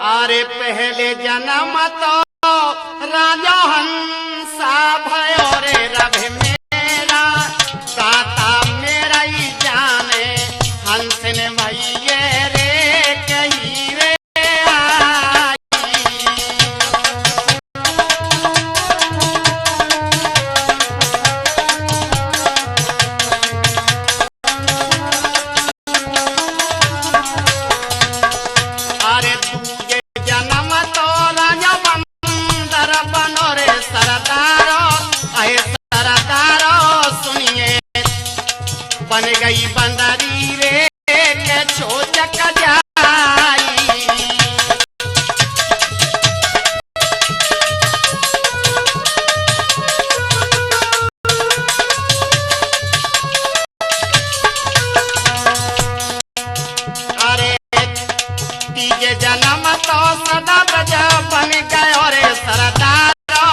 अरे पहले जन्म तो राजा हंसा भयो रे रभ मेरा, दाता मेरा ही जाने हंस ने भैये रे कही रे आई। अरे तुझे जन्म तो राजा बंदर बनो रे सरदारो, अहे सरदारो सुनिए बन गई बंदरी रे के छोचक जाई। अरे तीजे जन्म तो सदा ब्रज बन गयो रे सरदारो,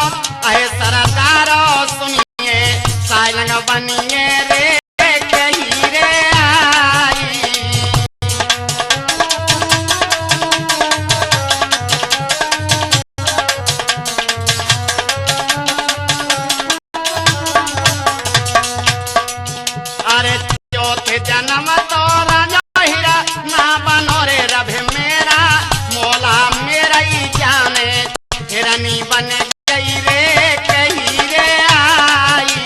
अहे सरदारो सुनिए साइलंग बनिए रे कही रे आई। अरे चौथे जन्म तो राजा हीरा ना बनो रे रभ मेरा, मौला मेरा ही जाने हिरनी बन गई रे कही रे आई।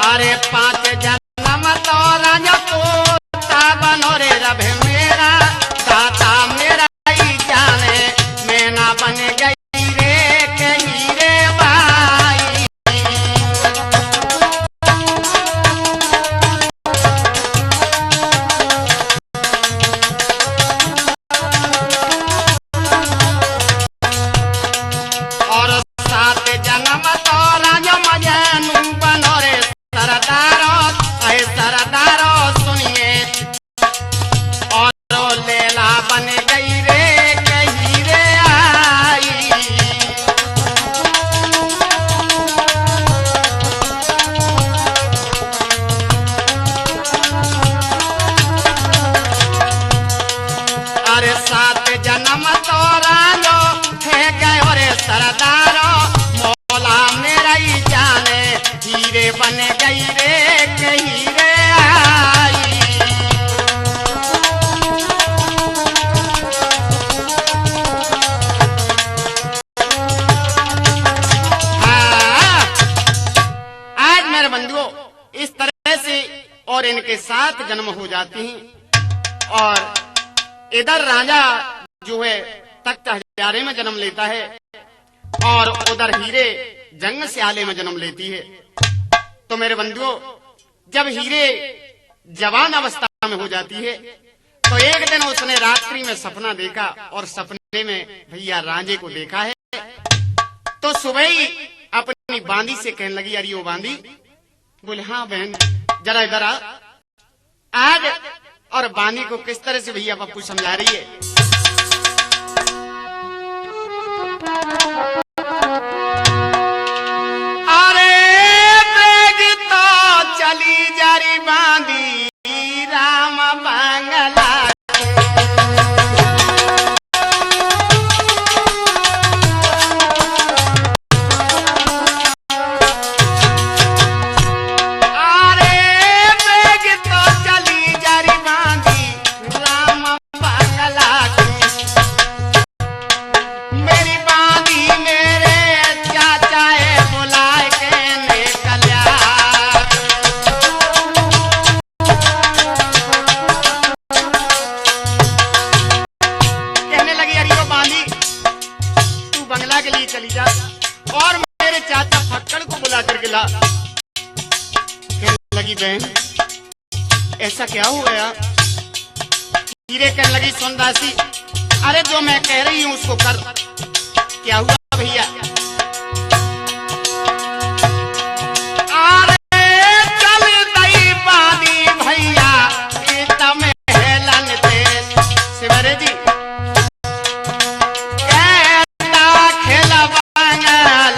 अरे पांच जन्म तो राजा पोता बनो रे रभ मेरा, दाता मेरा ही जाने मैना बन गई रे कही रे बाई। और सात जन्म तो राजा मजनू बनो रे सरदारो, अहे सरदारो सुनिए और लैला बन गई रे कही रे आई। अरे सात जन्म तो राजो है गयो रे सरदारो, मौला मेरा ही जाने हीरे बन गई रे कही रे आई। हाँ, आज मेरे बंधुओं इस तरह से और इनके साथ जन्म हो जाती हैं। और इधर राजा जो है तख्त हजारे में जन्म लेता है और उधर हीरे जंग स्याले में जन्म लेती है। तो मेरे बंधुओं जब हीरे जवान अवस्था में हो जाती है तो एक दिन उसने रात्रि में सपना देखा और सपने में भैया रांझे को देखा है। तो सुबह ही अपनी बांदी से कहने लगी, अरे ओ बांदी, बोले हाँ बहन जरा इधर आ। आज और बांदी को किस तरह से भैया पप्पू समझा रही है। चली जारी बांदी राम बांगला, अरे बेग तो चली जारी बांदी राम बांगला मेरी बांदी मेरे चाचा बुलाए के निकलिया। बंगला के लिए चली जा और मेरे चाचा फक्कड़ को बुला कर गिला। कहने लगी बहन ऐसा क्या हो गया। हीरे कहने लगी सुन दासी, अरे जो मैं कह रही हूं उसको कर। क्या हुआ भैया। अरे चल दई बानी भैया तमें हेलन दे शिवरे जी कहता खेल बांगला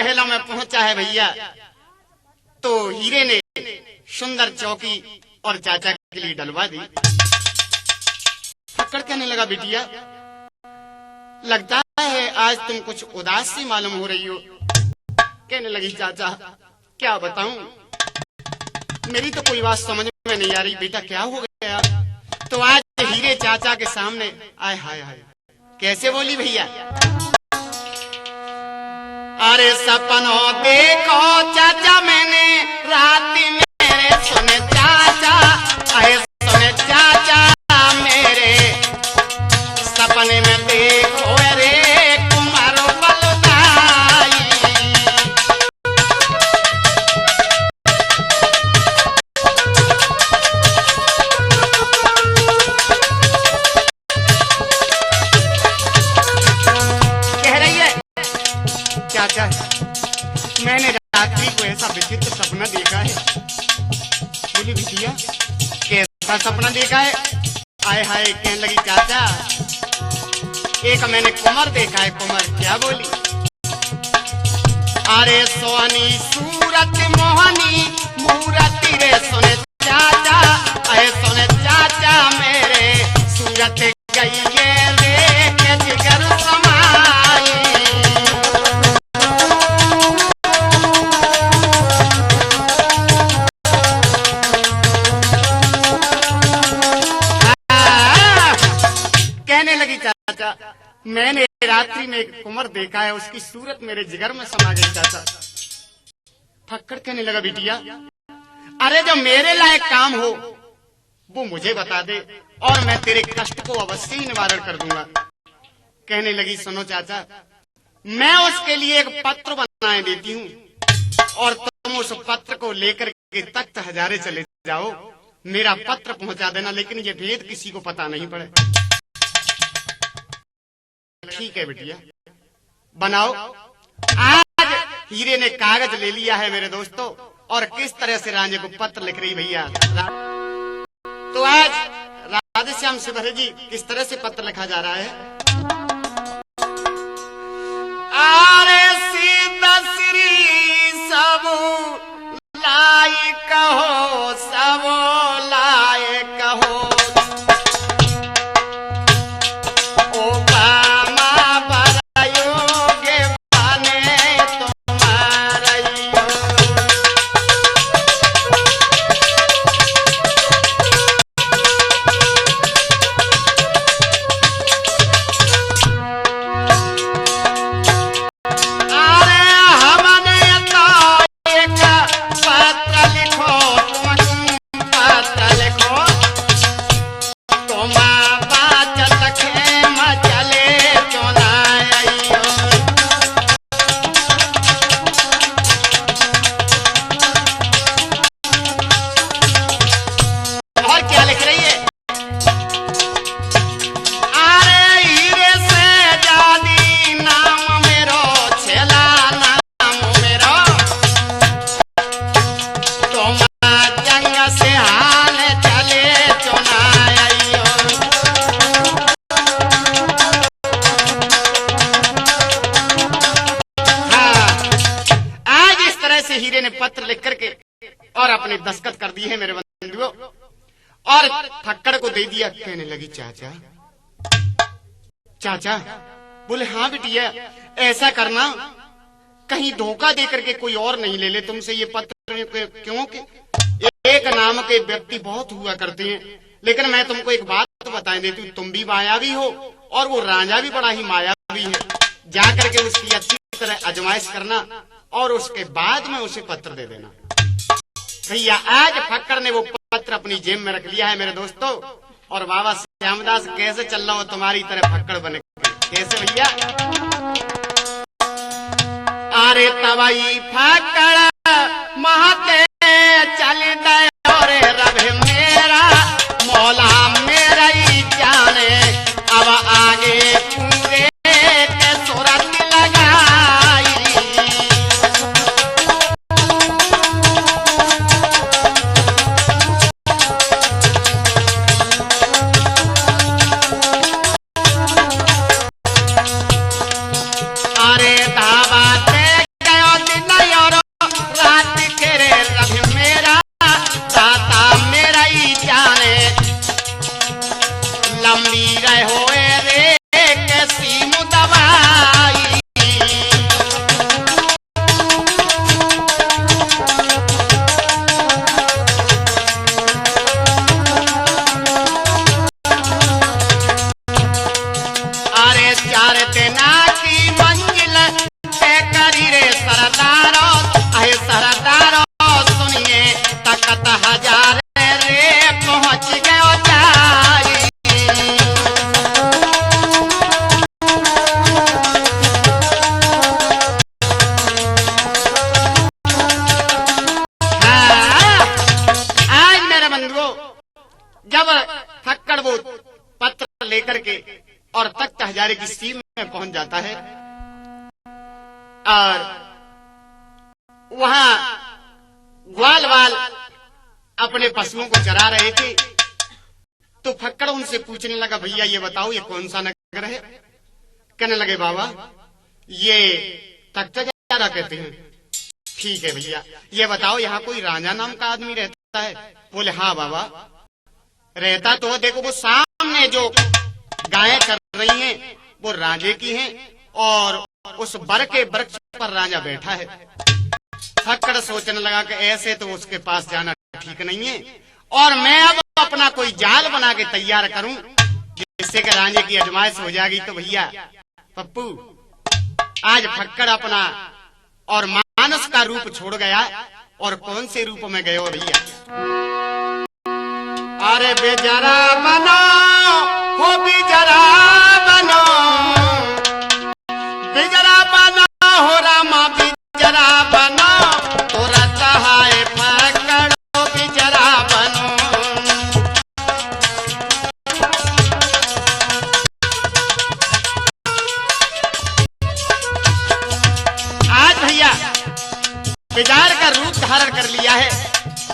महलों में पहुंचा है भैया, तो हीरे ने सुंदर चौकी और चाचा के लिए डलवा दी। फक्कड़ कहने लगा, बिटिया लगता है आज तुम कुछ उदास सी मालूम हो रही हो। कहने लगी, चाचा क्या बताऊं, मेरी तो कोई बात समझ में नहीं आ रही। बेटा क्या हो गया? तो आज हीरे चाचा के सामने आय हाय हाय कैसे बोली भैया, अरे सपनों देखो चाचा मैंने रात मेरे सुने चाचा, अरे सुने चाचा मेरे सपने में देखो रे कुमारो बलदाई। कह रही है, चाचा मैंने रात्रि को ऐसा विचित्र सपना देखा है। बोली, बिटिया कैसा सपना देखा है? आय हाय कहने लगी, चाचा एक मैंने कुंवर देखा है। कुंवर? क्या बोली? अरे सोनी सूरत मोहनी मूरति रे सुने चाचा, अरे सुने चाचा मेरे सूरत गई रे के जिगर समाई। कहने लगी, चाचा मैंने रात्रि में एक कुंवर देखा है, उसकी सूरत मेरे जिगर में समा गई। चाचा फक्कड़ कहने लगा, बिटिया अरे जो मेरे लायक काम हो वो मुझे बता दे और मैं तेरे कष्ट को अवश्य ही निवारण कर दूंगा। कहने लगी, सुनो चाचा मैं उसके लिए एक पत्र बनाए देती हूँ और तुम उस पत्र को लेकर के तख्त हजारे चले जाओ, मेरा पत्र पहुंचा देना, लेकिन ये भेद किसी को पता नहीं पड़े। ठीक है बिटिया बनाओ। आज हीरे ने कागज ले लिया है मेरे दोस्तों, और किस तरह से रांझे को पत्र लिख रही भैया। तो आज राधेश्याम शिवहरे जी किस तरह से पत्र लिखा जा रहा है। आरे सीता श्री सब लाए कहो, सब लाए कहो, हीरे ने पत्र लिख करके और अपने दस्तखत कर दिए हैं मेरे बंधुओं, और फक्कड़ को दे दिया। कहने लगी, चाचा चाचा। बोले, हाँ बिटिया ऐसा करना, कहीं धोखा दे करके कोई और नहीं ले ले तुमसे ये पत्र, क्योंकि एक नाम के व्यक्ति बहुत हुआ करते हैं। लेकिन मैं तुमको एक बात बताए देती हूँ, तुम भी मायावी हो और वो राजा भी बड़ा ही मायावी है। जाकर के उसकी अच्छी तरह आजमाइश करना और उसके बाद में उसे पत्र दे देना। भैया आज फक्कड़ ने वो पत्र अपनी जेब में रख लिया है मेरे दोस्तों, और बाबा श्यामदास कैसे चल रहा हो तुम्हारी तरह फक्कड़ बने, कैसे भैया। अरे तवाई फक्कड़ महते चल गए रे रब मेरा मौला मेरा ही जाने, अब आगे पूरे के सूरत लगाई। अरे धावा दे गयो लेकर के और तख्त हजारे की सीम में पहुंच जाता है। और वहां ग्वाल वाल अपने पशुओं को चरा रहे थे। तो फक्कड़ उनसे पूछने लगा, भैया ये बताओ ये कौन सा नगर है? कहने लगे, बाबा ये तख्त हजारा कहते हैं। ठीक है भैया, ये बताओ यहाँ कोई राजा नाम का आदमी रहता है? बोले, हाँ बाबा रहता तो है। देखो वो सामने जो गायें चर रही हैं वो राजे की हैं और उस बर के वृक्ष पर राजा बैठा है। फक्कड़ सोचने लगा कि ऐसे तो उसके पास जाना ठीक नहीं है और मैं अब अपना कोई जाल बना के तैयार करूं जिससे कि राजे की आजमाइश हो जाएगी। तो भैया पप्पू आज फक्कड़ अपना और मानस का रूप छोड़ गया। और कौन से रूप में गए हो भैया? अरे बेजरा बनो हो, बेजरा बनो, बेजरा बनो हो रामा, बेजरा बनो तो रता है फक्कड़ बेजरा बनो। आज भैया बेजार का रूप धारण कर लिया है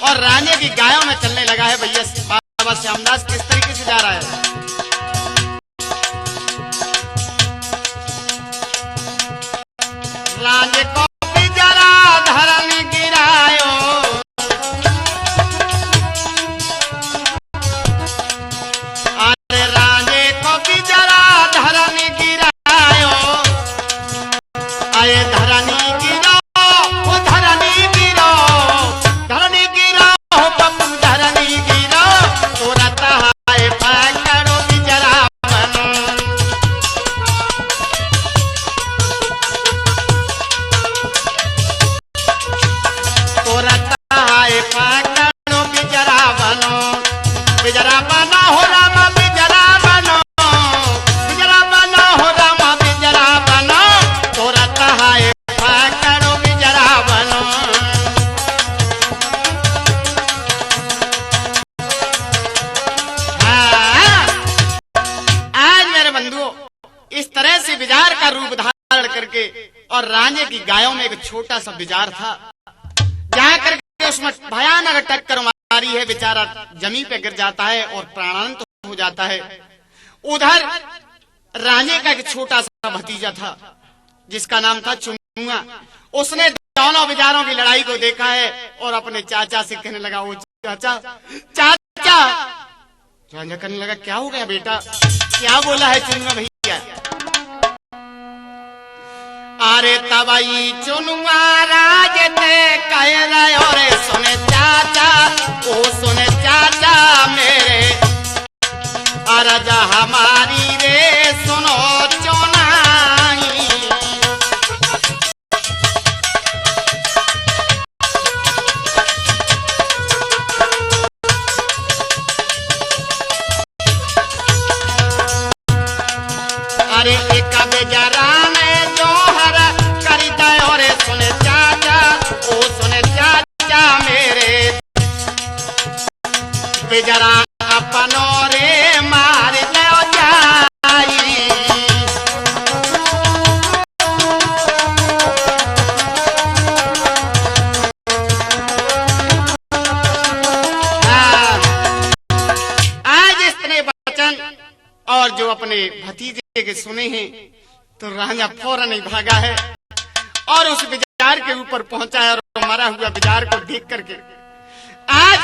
और राजे की गायों में चलने लगा है। भैया बाबा श्यामदास किस तरीके से जा रहा है? राजे को बिजरा धरन गिरायो, अरे राजे को बिजरा धरन गिरायो, आए धरनी गिरा और राजे की गायों में एक छोटा सा बाजार था। जहाँ करके उसमें भयानक टक्कर मारी है, बेचारा जमीन पे गिर जाता है और प्राणांत हो जाता है। उधर राजे का एक छोटा सा भतीजा था जिसका नाम था चुमुआ। उसने दोनों बाजारों की लड़ाई को देखा है और अपने चाचा से कहने लगा, वो चाचा चाचा राजा कहने लगा, क्या हो गया बेटा? क्या बोला है चुमुआ भैया? अरे तबाई चुनुआ राज ते कह रहे और सुने चाचा, ओ सुने चाचा मेरे, अरजा हमारी रे सुनो चुनाई। अरे एक बेजरा में जो सुने चाचा, ओ सुने चाचा मेरे, बेजरा अपनो रे मार लो जाई। आज इतने वचन और जो अपने भतीजे के सुने हैं तो राजा फौरन ही भागा है और उस बाजार के ऊपर पहुंचा है और मरा हुआ बाजार को देख करके आज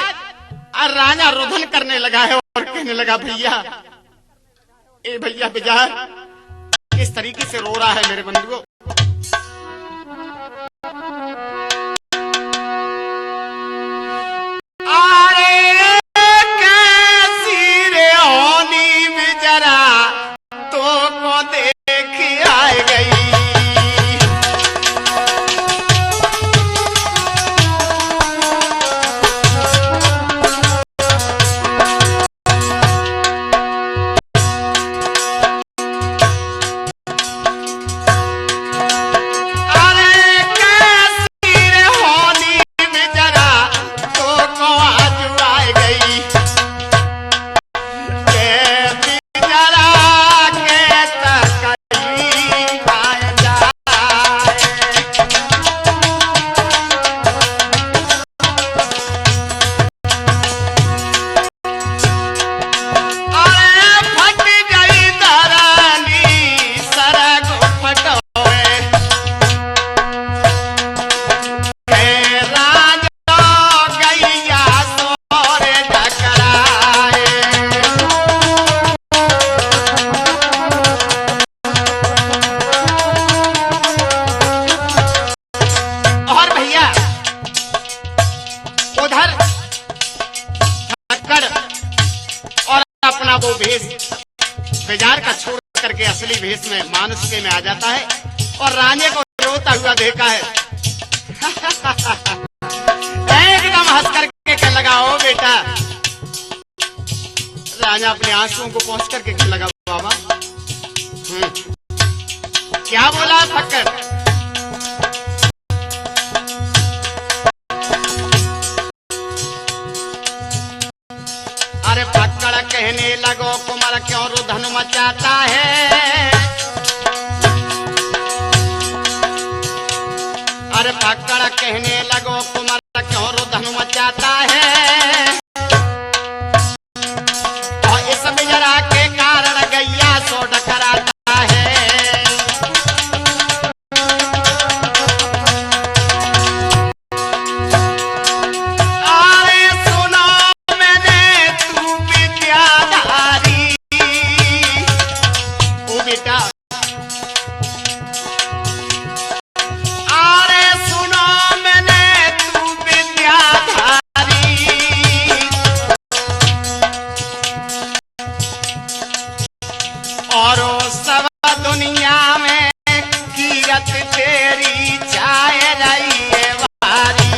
राजा रुदन करने लगा है और कहने लगा, भैया ए भैया बाजार इस तरीके से रो रहा है मेरे बंधुओं। अरे कैसी रे होनी बेचारा तो को देख आए गई। अपना वो भेष बेजार का छोड़ करके असली भेष में मानुष्य में आ जाता है और राजे को रोता हुआ देखा है। एकदम हंस करके क्या लगा, ओ बेटा। राजा अपने आंसुओं को पहुंच करके क्या लगा, बाबा क्या बोला फक्कर? अरे फक्कड़ कहने लगो कुमार क्यों रुधन मचाता है। अरे फक्कड़ कहने लगो कुमार क्यों रुधन मचाता है। और इस बिजरा के कारण गैया सो डकराता है। तेरी चाय रही है बारी।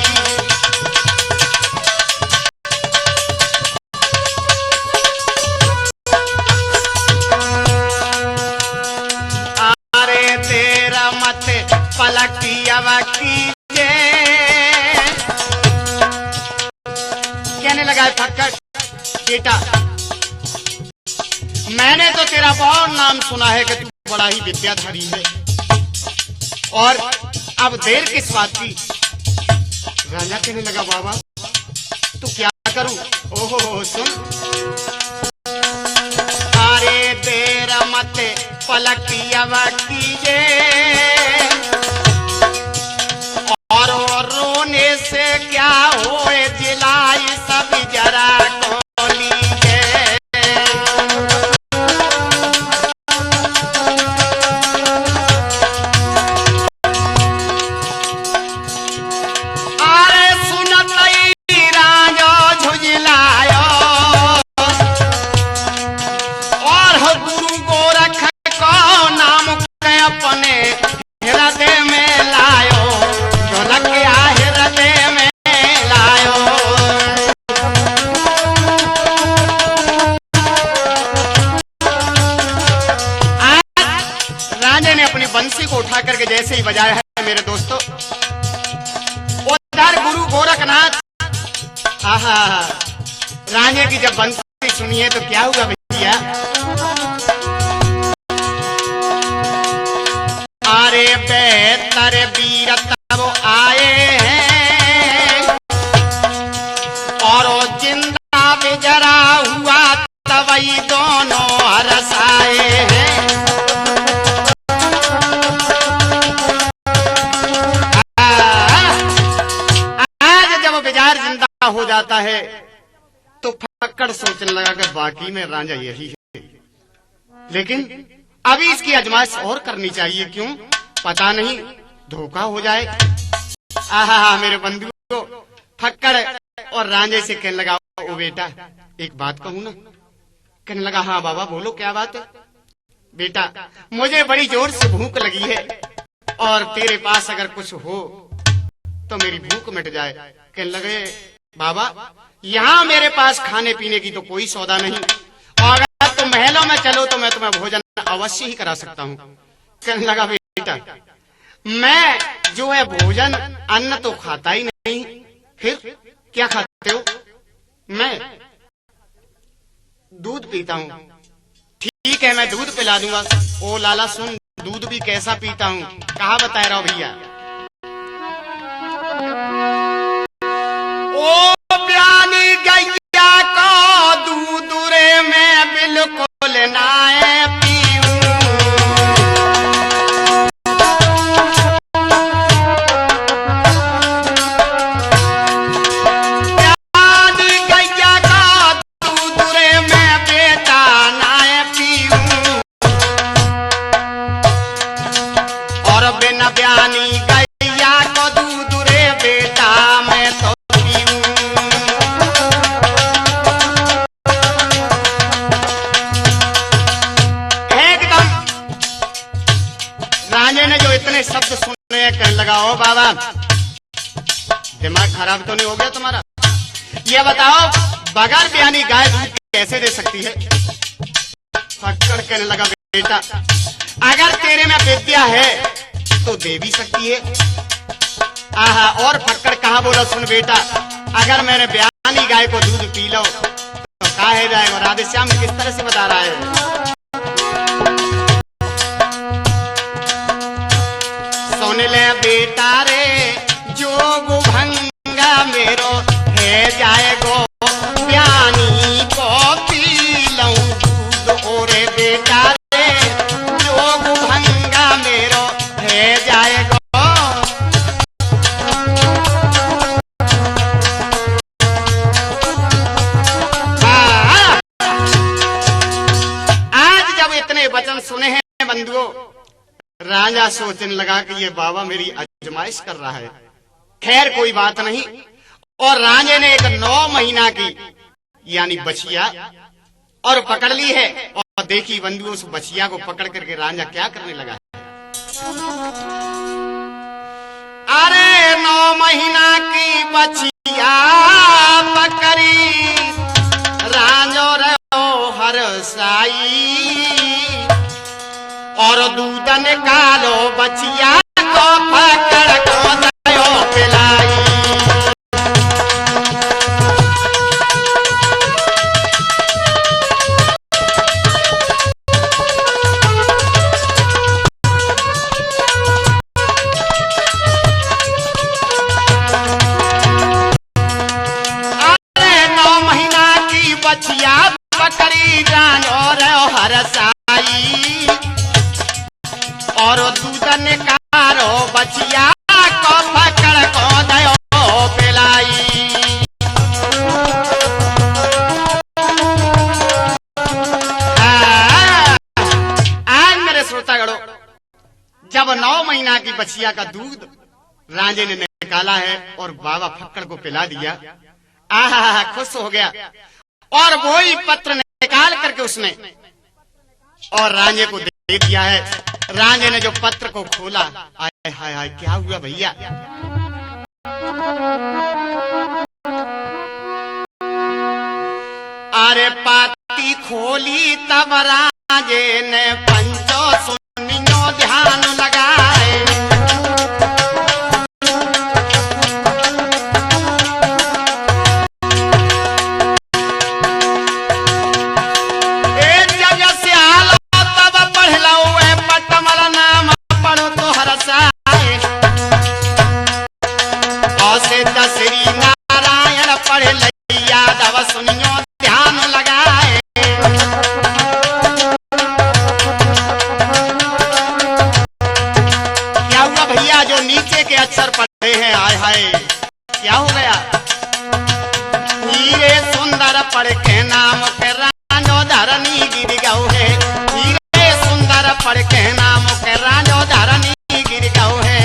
अरे तेरा मत पलकिया कीजे। कहने लगा है फक्कड़, बेटा मैंने तो तेरा बहुत नाम सुना है कि तू बड़ा ही विद्याधारी है और अब देर किस बात की। राजा कहने लगा, बाबा तो क्या करूं? ओहो सुन। अरे देर मत पलकिया कीजे और रोने से क्या होए, जिलाई सब जरा को लीजे। बंसी को उठा करके जैसे ही बजाया है मेरे दोस्तों, उधर गुरु गोरखनाथ आहा राजे की जब बंसी सुनी है तो क्या हुआ भैया। अरे बेहतर वीर तब आए हैं और जिंदा बिजरा हुआ तबई दोनों हरसाए हैं। जिंदा हो जाता है तो फक्कड़ सोचने लगा कि बाकी में राजा यही है, लेकिन अभी इसकी आजमाइश और करनी चाहिए। क्यों पता नहीं धोखा हो जाए। आहा मेरे बंधुओं, फक्कड़ और राजे से कहने लगा, ओ बेटा एक बात कहूं ना। कहने लगा, हाँ बाबा बोलो क्या बात है। बेटा मुझे बड़ी जोर से भूख लगी है और तेरे पास अगर कुछ हो तो मेरी भूख मिट जाए। कहने लगे, बाबा यहाँ मेरे पास खाने पीने की तो कोई सौदा नहीं और अगर तुम महलों में चलो तो मैं तुम्हें भोजन अवश्य ही करा सकता हूँ। कहने लगा, बेटा मैं जो है भोजन अन्न तो खाता ही नहीं, फिर क्या खाते हो? मैं दूध पीता हूँ। ठीक है मैं दूध पिला दूंगा। ओ लाला सुन, दूध भी कैसा पीता हूँ, कहा बता रहा हूँ भैया। ओ प्याली गैया को दूध रे में बिल्कुल नाए पीऊं। प्याली गैया को दूध रे में बेटा नाए पीऊं और बिना प्याली गैया को दूध रे बेटा मैं तो पीऊं। बाबा दिमाग खराब तो नहीं हो गया तुम्हारा? ये बताओ बगैर ब्यानी गाय दूध कैसे दे सकती है? फक्कड़ कहने लगा बेटा अगर तेरे में विद्या है तो दे भी सकती है। आहा और फक्कड़ कहा बोला सुन बेटा अगर मैंने ब्यानी गाय को दूध पी लो तो काहे जाएगा? राधेश्याम किस तरह से बता रहा है? सुन ले बेटा रे जोग भंगा मेरो है जाएगो ब्यानी को पी लऊं दूध ओरे बेटा रे जोग भंगा मेरो है जाएगो। आज जब इतने वचन सुने हैं बंधुओं राजा सोचने लगा कि ये बाबा मेरी आजमाइश कर रहा है। खैर कोई बात नहीं। और राजे ने एक 9 महीना की यानी बछिया और पकड़ ली है। और देखी बंधुओं उस बछिया को पकड़ करके राजा क्या करने लगा। अरे 9 महीना की बछिया पकड़ी राजो रो हर साई और दूध निकालो बचिया को पकड़ को दयो पिलाई। अरे 9 महीना की बचिया पकड़ी जानो रे हर साई और दूध निकालो बचिया को पकड़ को दयो पिलाई। आज मेरे श्रोतागणों जब 9 महीना की बचिया का दूध राजे ने निकाला है और बाबा फक्कड़ को पिला दिया। आहा खुश हो गया और वही पत्र निकाल करके उसने और राजे को दे दिया है। राजे ने जो पत्र को खोला आय हाय हाय क्या हुआ भैया? अरे पाती खोली तब राजे ने पंचो सुनियो ध्यान लगाए। श्री नारायण पढ़ लैया दव सुनियो ध्यान लगाए। क्या हुआ भैया जो नीचे के अक्षर पढ़े हैं? आय हाय क्या हो गया? हीरे सुंदर पढ़ के नाम के राजो धरनी गिर गौ है। हीरे सुंदर पढ़ के नाम के राजो धरनी गिर गौ है।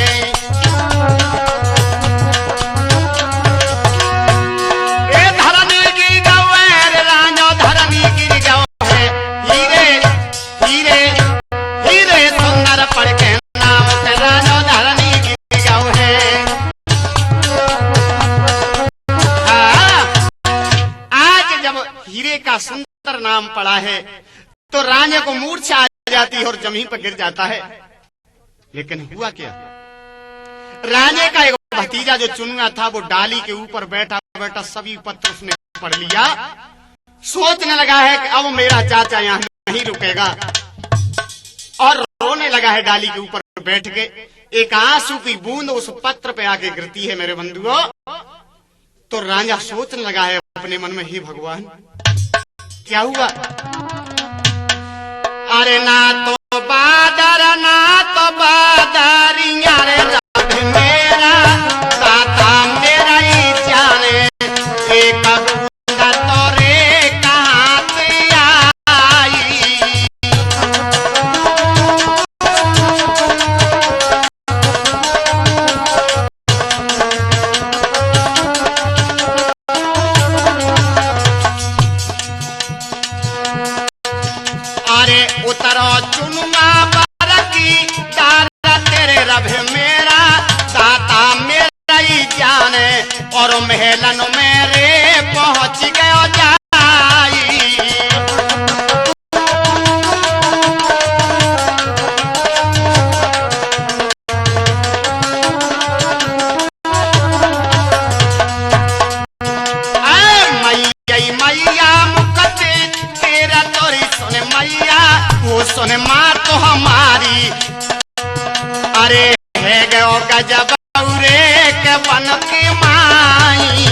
सुंदर नाम पड़ा है तो राजा को मूर्छा आ जाती है और जमीन पर गिर जाता है। लेकिन हुआ क्या? राजे का एक भतीजा जो चुनना था वो डाली के ऊपर बैठा बैठा सभी पत्र उसने पढ़ लिया। सोचने लगा है कि अब मेरा चाचा यहाँ नहीं रुकेगा और रोने लगा है डाली के ऊपर बैठ के। एक आंसू की बूंद उस पत्र पे आके गिरती है मेरे बंधुओं। तो राजा सोचने लगा है अपने मन में, हे भगवान क्या हुआ? अरे ना तो बादरिया रे रब मेरा दाता मेरा ही जाने एक बूंद तोरे कहाँ से आई। अरे उतरो चुनुआ बार की दारा तेरे रब मेरा और महलन मेरे पहुंच गयो जाई। मैया मुकते तेरा तोरी सुने मैया, वो सुने माँ तो हमारी। अरे है गयो गजब रे के बन की माई।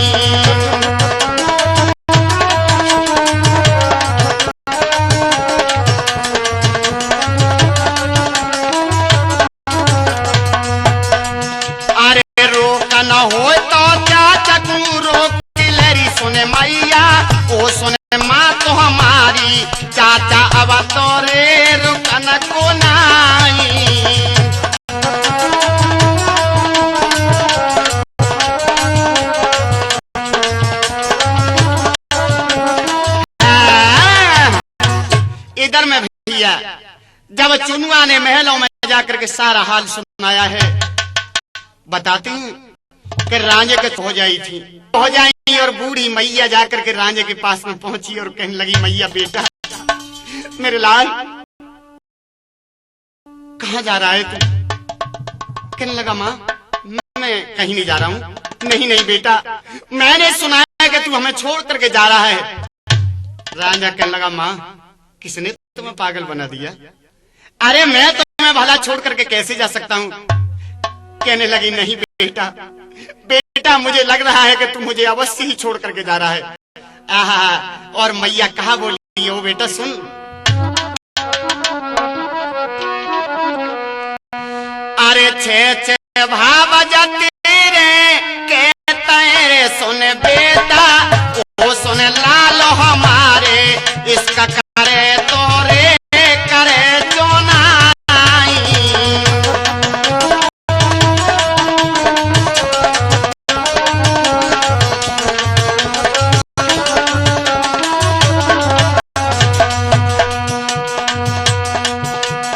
अरे रोक न हो तो चाचा को रोक लरी सुने मैया, ओ सुने माँ तो हमारी। चाचा अब तोरे रुकन को नाई। इधर में भैया जब चुनुआ ने महलों में जाकर के सारा हाल सुनाया है, बताती हूँ कि रांझे के हो जाई थी, हो जाई। और बूढ़ी मैया जाकर के रांझे के पास में पहुंची और कहने लगी, मैया बेटा मेरे लाल कहाँ जा रहा है तू? कहने लगा, माँ मैं कहीं नहीं जा रहा हूँ। नहीं नहीं बेटा, मैंने सुना है कि तू हमें छोड़ करके जा रहा है। रांझा कहने लगा, माँ किसने तुम्हें पागल बना दिया? अरे मैं तुम्हें भला छोड़ करके कैसे जा सकता हूँ? कहने लगी, नहीं बेटा बेटा मुझे लग रहा है कि तू मुझे अवश्य ही छोड़ करके जा रहा है। आहा, और मैया कहा बोली हो बेटा सुन। अरे छे भाव तेरे कहते रे सुन बेटा, वो सुन लालो हमारे। इसका करे तोरे करे जो नाई।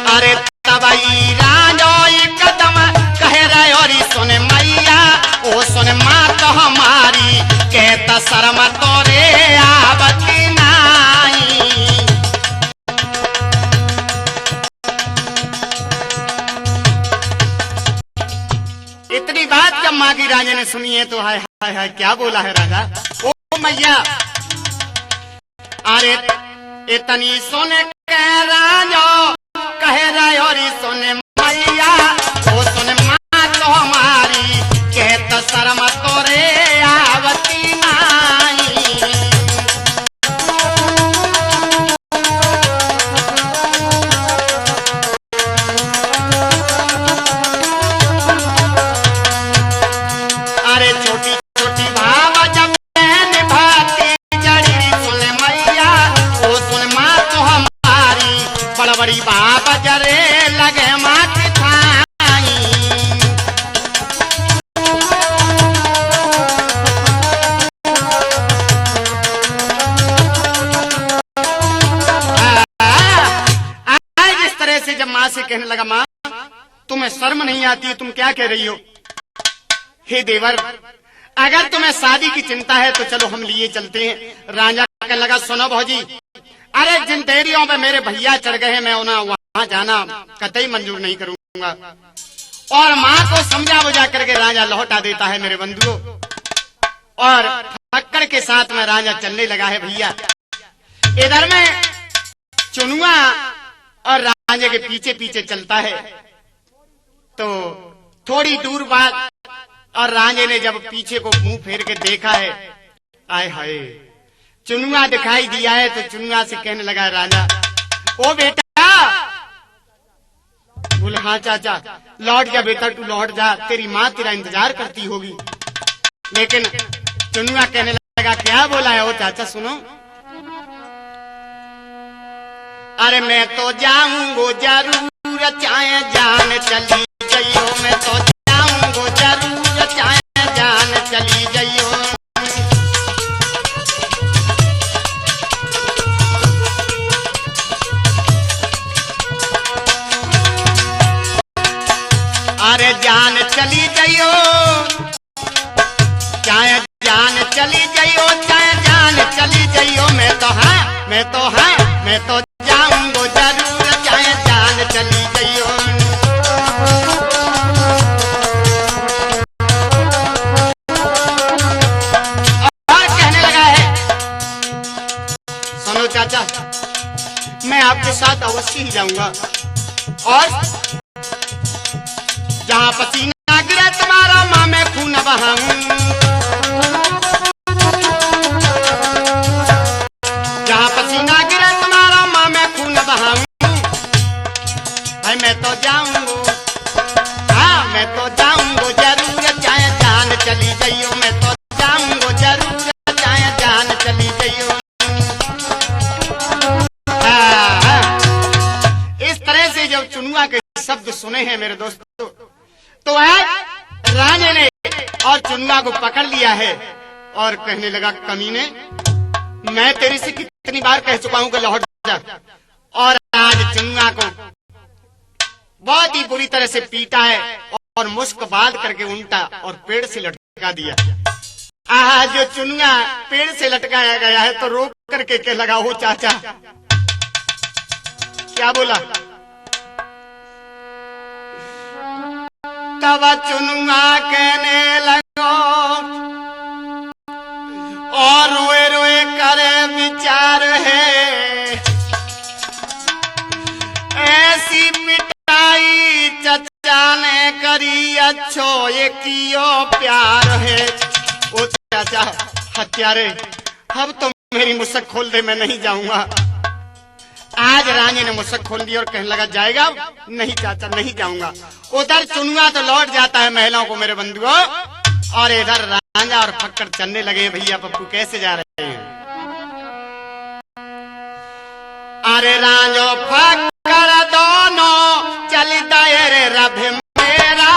अरे तबई राजो कदम कह रहे और सुन मैया, ओ सुन माँ तो हमारी। कहता शर्म तोरे आवती नाई। इतनी बात जब माँ की राजा ने सुनी है तो हाय हाय हाय क्या बोला है राजा। ओ मैया, अरे इतनी सुन के राजा कहे रहे और सुन मैया, ओ सुन माँ तो हमारी। कहता शर्म तोरे आवती नाई। अरे छोटी छोटी भाव जब निभाती जड़ी सुन मैया, ओ सुन माँ तो हमारी। बड़ बड़ी बाप जरे लगे माँ की थाई। जिस तरह से जब माँ से कहने लगा, माँ तुम्हें शर्म नहीं आती, तुम क्या कह रही हो? हे देवर, अगर तुम्हें शादी की चिंता है तो चलो हम लिए चलते हैं। राजा कहने लगा, सुनो भौजी, अरे जिन देरियों पे मेरे भैया चढ़ गए हैं मैं उन्हें वहां जाना कतई मंजूर नहीं करूंगा। और माँ को समझा बुझा करके राजा लौटा देता है मेरे बंधुओं। और फक्कड़ के साथ में राजा चलने लगा है भैया। इधर में चुनुआ और राजे के पीछे पीछे चलता है। तो थोड़ी दूर बाद और राजे ने जब पीछे को मुंह फेर के देखा है, आय हाय चुनुआ दिखाई दिया है। तो चुनुआ से कहने लगा राजा, ओ बेटा। बोले, हाँ चाचा लौट जा बेटा, तू लौट जा, तेरी माँ तेरा इंतजार करती होगी। लेकिन चुनुआ कहने लगा, क्या बोला है वो चाचा, सुनो। अरे मैं तो जाऊंगो जरूर चाहे जान चली जाइयो, मैं तो जाऊंगो जरूर चाहे जान चली जाइयो। अरे जान चली जाइयो चाहे आपके साथ अवश्य ही जाऊंगा। और जहां पसीना गिरे तुम्हारा मां मैं खून बहाऊं, जहां पसीना गिरे तुम्हारा मां मैं खून बहाऊं। भाई मैं तो जाऊंगा, हाँ मैं तो जाऊंगा जरूर, चाहे जान चली जाइयो। मैं तो जाऊंगा जरूर, चाहे जान चली जाइयो। इस तरह से जब चुनुआ के शब्द सुने हैं मेरे दोस्तों, तो आज राजा ने और चुनुआ को पकड़ लिया है और कहने लगा, कमीने मैं तेरे से कितनी बार कह चुका हूं कि लौट जा। और आज चुनुआ को बहुत ही बुरी तरह से पीटा है और मुस्क बांध करके उल्टा और पेड़ से लटका दिया। आज जो चुनुआ पेड़ से लटकाया गया है तो रोक करके कह लगा, हो चाचा क्या बोला? तब चुनुआ कहने लगो और रोए रोए करे विचार है, ऐसी पिटाई चचा ने करी अच्छो ये कियो प्यार है। ओ चाचा हत्यारे, अब तो मेरी मुसक खोल दे, मैं नहीं जाऊंगा। आज रानी ने मुसक खोल दी और कहने लगा, जाएगा? नहीं चाचा नहीं जाऊंगा। उधर चुनुआ तो लौट जाता है महलों को मेरे बंधुओं, और इधर रांझा और फक्कड़ चलने लगे। भैया पप्पू कैसे जा रहे हैं? अरे रांझो फक्कड़ दोनों चलता रे रब मेरा,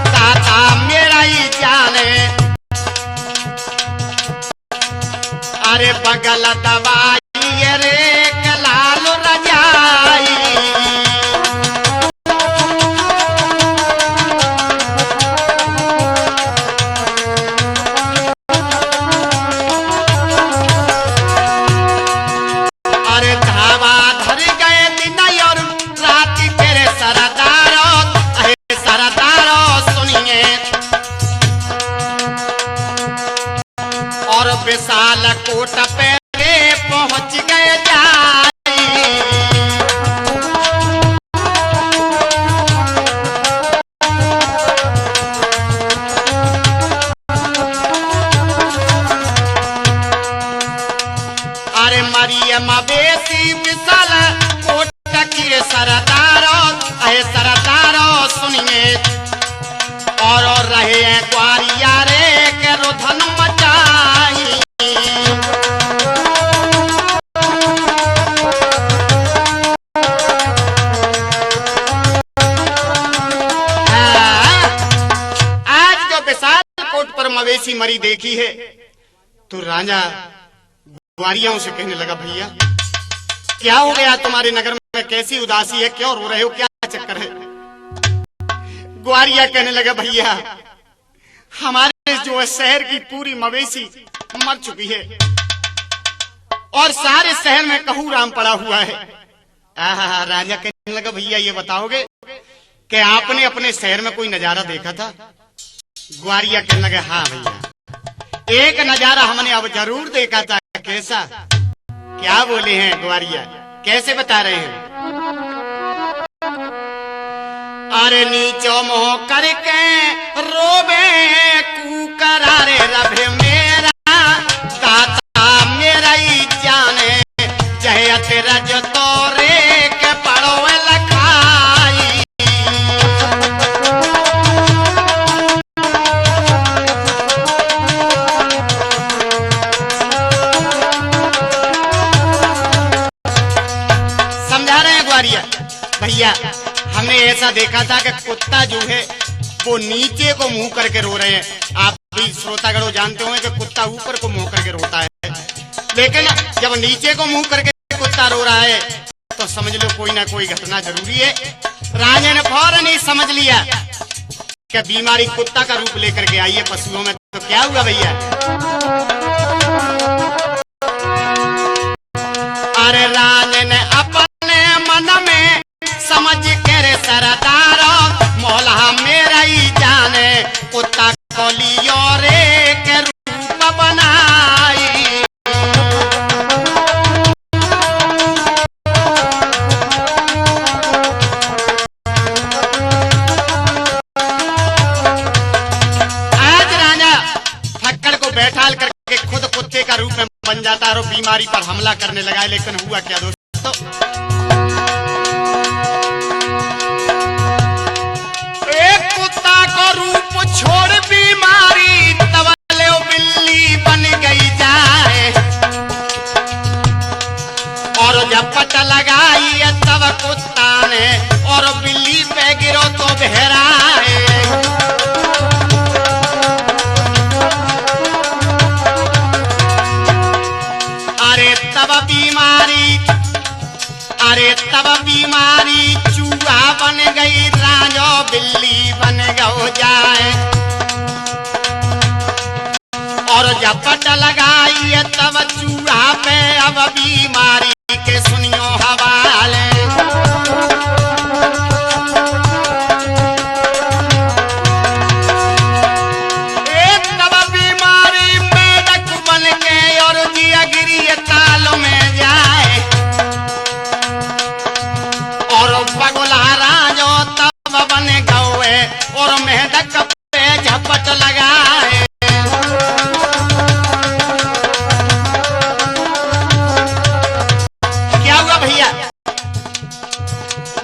दाता मेरा ही जाने। अरे बगल दवाई रे कलाल रजाई, अरे धावा धर गए दिन और रात तेरे सरदारों, अरे सरदारों सुनिए। और विशाल कोट पे पहुंच गए जाई, अरे मरियम बेसी विशाल कोट की सरदारों, अहे सरदारों सुनिए। और रहे ग्वारिया रे के रुधन मचाई, मवेशी मरी देखी है तो राजा ग्वारियों से कहने लगा, भैया क्या हो गया तुम्हारे नगर में, कैसी उदासी है, क्यों रो रहे हो, क्या चक्कर है? ग्वारिया कहने लगा, भैया हमारे जो शहर की पूरी मवेशी मर चुकी है और सारे शहर में कहूराम पड़ा हुआ है। राजा कहने लगा, भैया ये बताओगे कि आपने अपने शहर में कोई नजारा देखा था? ग्वारिया कहने लगे, हाँ भैया एक नजारा हमने अब जरूर देखा था। कैसा? क्या बोले हैं ग्वारिया, कैसे बता रहे हैं? अरे नीचो मोह करके रोबे कुकरारे रभे मेरा, दाता मेरा ही जाने, चाहे तेरा जो तोरे के पड़ो लखाई। भैया हमने ऐसा देखा था कि कुत्ता जो है वो नीचे को मुंह करके रो रहे हैं। आप भी श्रोतागणों जानते होंगे कि कुत्ता ऊपर को मुंह करके रोता है, लेकिन जब नीचे को मुंह करके कुत्ता रो रहा है तो समझ लो कोई ना कोई घटना जरूरी है। राजा ने फौरन ही समझ लिया कि बीमारी कुत्ता का रूप लेकर के आई है पशुओं में। तो क्या हुआ भैया? अरे राजा ने अपने मन में समझ के रे सरदारों, मौला मेरा ही जाने, कुत्ता को लियो रे के रूप बनाई। को बैठाल करके खुद कुत्ते का रूप में बन जाता है और बीमारी पर हमला करने लगा है। लेकिन हुआ क्या दोस्तों, एक कुत्ता को रूप छोड़ बीमारी तवले बिल्ली बन गई जाए और जब पट लगाई तब कुत्ता ने और बिल्ली पे गिरो तो बहराए। तब बीमारी चूहा बन गई, राजो बिल्ली बन गो जाए और जब पट लगाई तब चूहा पे अब बीमारी के सुनियो हवाले। तब बीमारी मेढक बन के और जिया गिरी ताल में जाए और बगुला राजो तब बन गए और मेढक पे झपट लगाए। क्या हुआ भैया,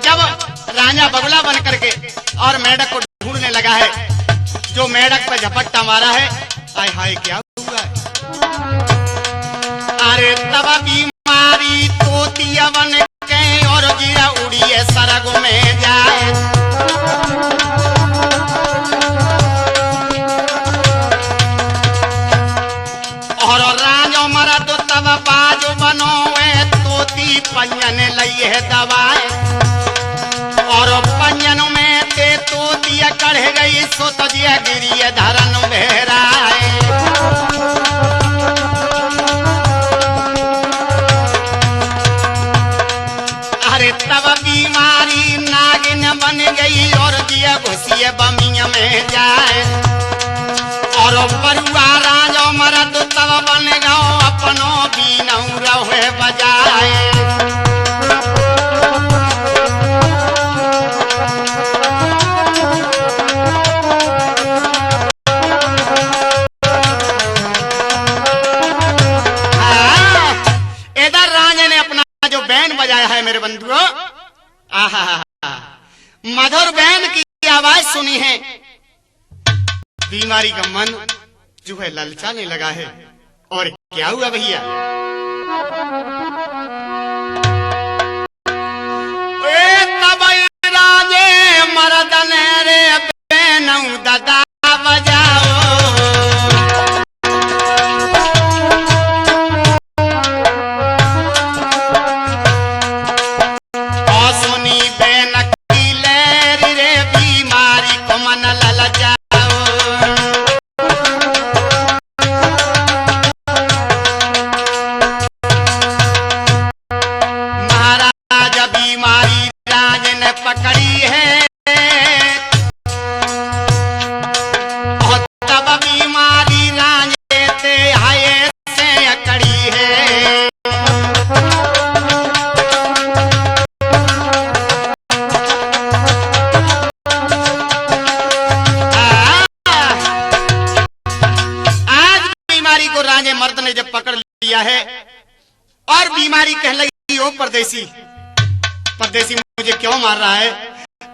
जब राजा बगुला बन करके और मेढक को ढूंढने लगा है, जो मेढक पे झपट्टा मारा है, हाय हाय क्या हुआ है। अरे तब बीमारी तोतिया बन और गिरा उड़िए सरग में जाए और राजो मरा तो तब बाजो बनो तोती पंजन लइए दवाए और पंजन में ते तोतिया कढ़ गई सो तजिया गिरिए धरन बहराए। तब बीमारी नागिन बन गई और दिया घुसिए बमिया में जाए और बरुआ राजो मरद तब बन गो अपनो बीनऊ रहे बजाए। इधर राजा ने अपना जो बैंड बजाया है मेरे बंधुओं, आहा मधुर बैंड की आवाज सुनी है, बीमारी का मन जो है ललचाने लगा है। और क्या हुआ भैया, तब राजे मर्दन रे बेनऊ ददा बजाओ मर्द ने जब पकड़ लिया है और बीमारी कहने लगी, ओ परदेसी परदेसी मुझे क्यों मार रहा है,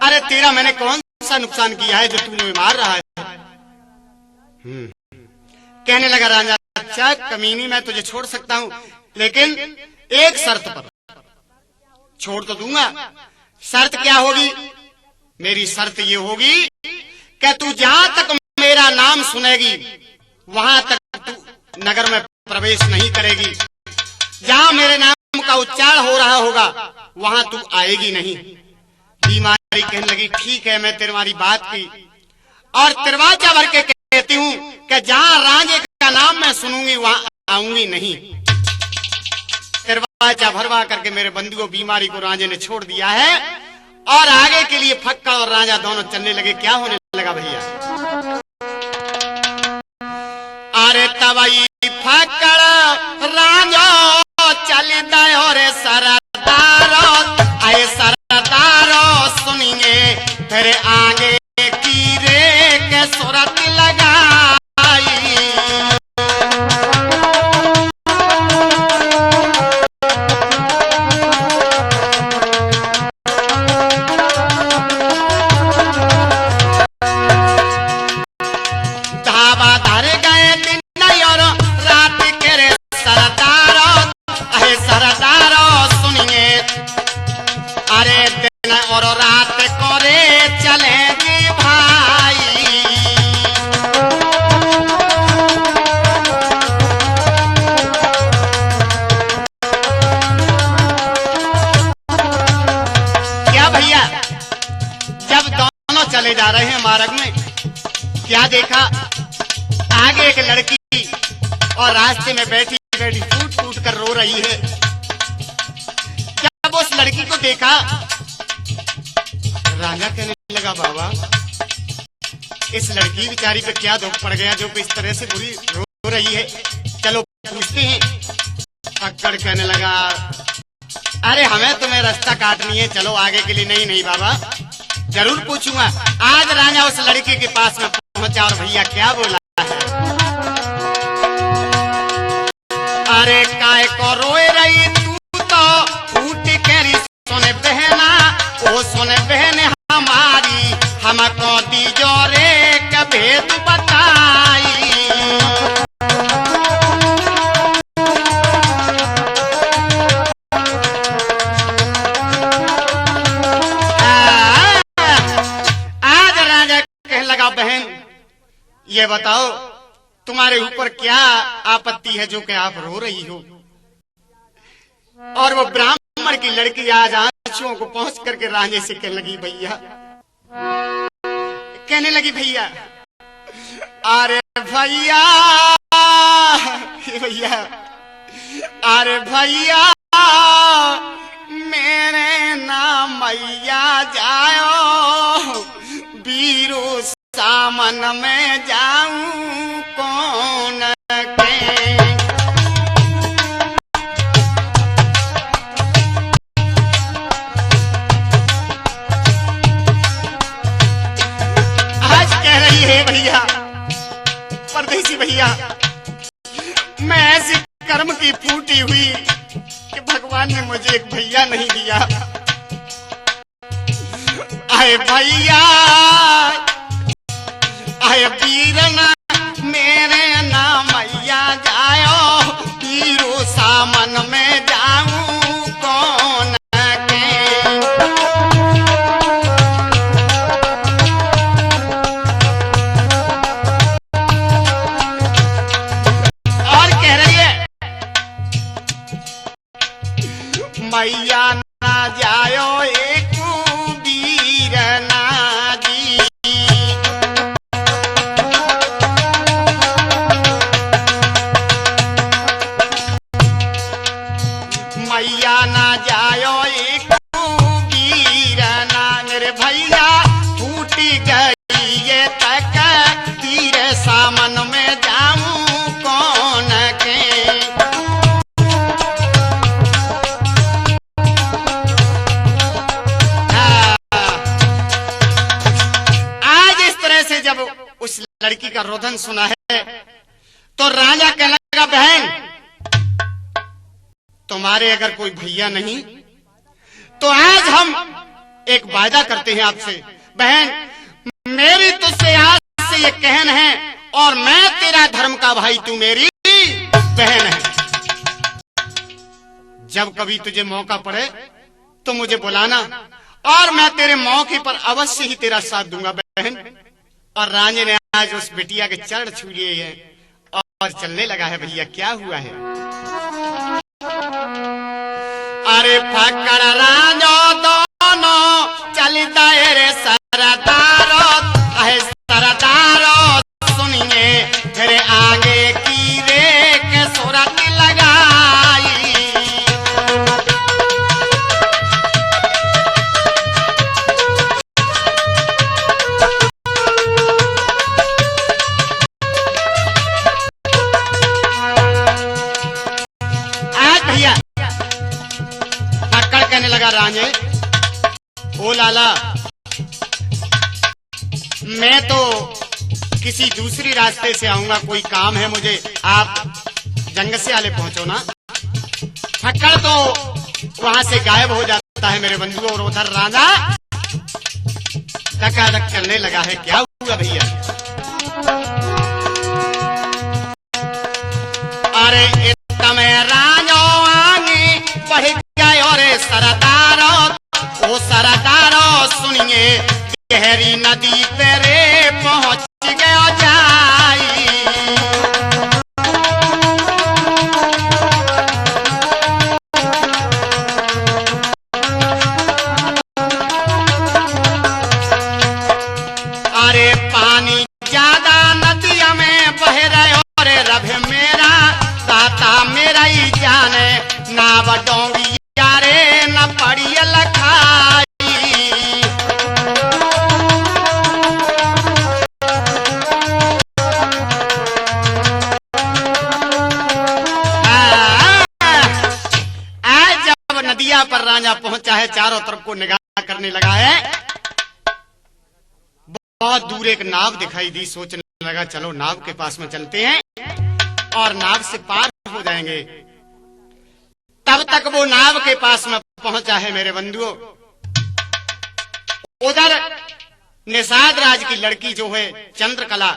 अरे तेरा मैंने कौन सा नुकसान किया है जो तू मुझे मार रहा है। कहने लगा राजा, अच्छा कमीनी मैं तुझे छोड़ सकता हूं लेकिन एक शर्त पर। छोड़ तो दूंगा, शर्त क्या होगी, मेरी शर्त ये होगी कि तू जहां तक मेरा नाम सुनेगी वहां तक तू नगर में प्रवेश नहीं करेगी, जहां मेरे नाम का उच्चारण हो रहा होगा वहां तू आएगी नहीं। बीमारी कहने लगी, ठीक है मैं तुम्हारी बात की और तिरवाचा भर के कहती हूँ कि जहां राजे का नाम मैं सुनूंगी वहां आऊंगी नहीं। तिरवाचा भरवा करके मेरे बंधु को बीमारी को राजे ने छोड़ दिया है और आगे के लिए फक्का और राजा दोनों चलने लगे। क्या होने लगा भैया, अरे तवई फक्कड़ राजो चल दयो रे सरदारो, आए सरदारो सुनिए फिर आगे की रे के सूरत लगाई। क्या देखा, आगे एक लड़की और रास्ते में बैठी बैठी टूट टूट कर रो रही है। जब उस लड़की को देखा, राजा कहने लगा, बाबा इस लड़की बेचारी पे क्या दुख पड़ गया जो इस तरह से बुरी रो रही है, चलो पूछते हैं। फक्कड़ कहने लगा, अरे हमें तुम्हें रास्ता काटनी है, चलो आगे के लिए। नहीं नहीं बाबा, जरूर पूछूंगा। आज राजा उस लड़की के पास में पहुंचा और भैया क्या बोला है, अरे काय को रोए रही तू तो फूट करी सोने बहना, ओ सोने बहन हमारी हमको दीजो रे कभी तू बताई। आज राजा कहने लगा, बहन ये बताओ तुम्हारे ऊपर क्या आपत्ति है जो कि आप रो रही हो। और वो ब्राह्मण की लड़की आज आंसुओं को पहुंच करके राजे से कहने लगी, भैया अरे भैया भैया अरे भैया मेरे नाम मैया जाओ, बीरू सामन में जाऊं कौन के। आज कह रही है भैया, परदेसी भैया, मैं ऐसी कर्म की फूटी हुई कि भगवान ने मुझे एक भैया नहीं दिया। आए भैया आए वीरना मेरे नाम मैया जाओ, वीरू सामन में जाऊं कौन के। और कह रही है, मैया ना जाओ एक वीरना जी, मैया ना जाओ एक वीरना, मेरे भैया फूट गई ये तक तीर सामन में जाऊं कौन के। जब उस लड़की का रोदन सुना है तो राजा कहने लगा, बहन तुम्हारे अगर कोई भैया नहीं तो आज हम एक वायदा करते हैं आपसे। बहन मेरी तुझसे आज से ये कहन है, और मैं तेरा धर्म का भाई, तू मेरी बहन है। जब कभी तुझे मौका पड़े तो मुझे बुलाना, और मैं तेरे मौके पर अवश्य ही तेरा साथ दूंगा बहन। और राजे ने आज उस बिटिया के चरण छू लिए हैं और चलने लगा है। भैया क्या हुआ है, अरे फक्कड़ राजो दोनों चलता रे सरदारो, अहे सरदारो सुनिए तेरे आगे की रे के सूरत लगाई। कहने लगा राजे, ओ लाला मैं तो किसी दूसरी रास्ते से आऊंगा, कोई काम है मुझे, आप जंग से आले पहुंचो ना। फक्कड़ तो वहां से गायब हो जाता है मेरे बंधुओं, और उधर राजा धक्का-धक चलने लगा है। क्या हुआ भैया, अरे इतने राजो आगे बढ़ गए और सरदारो, ओ सरदारो सुनिए गहरी नदी तेरे पहुंच गया जाई। अरे पानी ज्यादा नाव डोंगिया रे न पड़ी लखाई। आज जब नदिया पर राजा पहुंचा है, चारों तरफ को निगाह करने लगा है, बहुत दूर एक नाव दिखाई दी। सोचने लगा चलो नाव के पास में चलते हैं और नाव से पार हो जाएंगे। तब तक वो नाव के पास में पहुंचा है मेरे बंधुओं। उधर निषाद राज की लड़की जो है चंद्रकला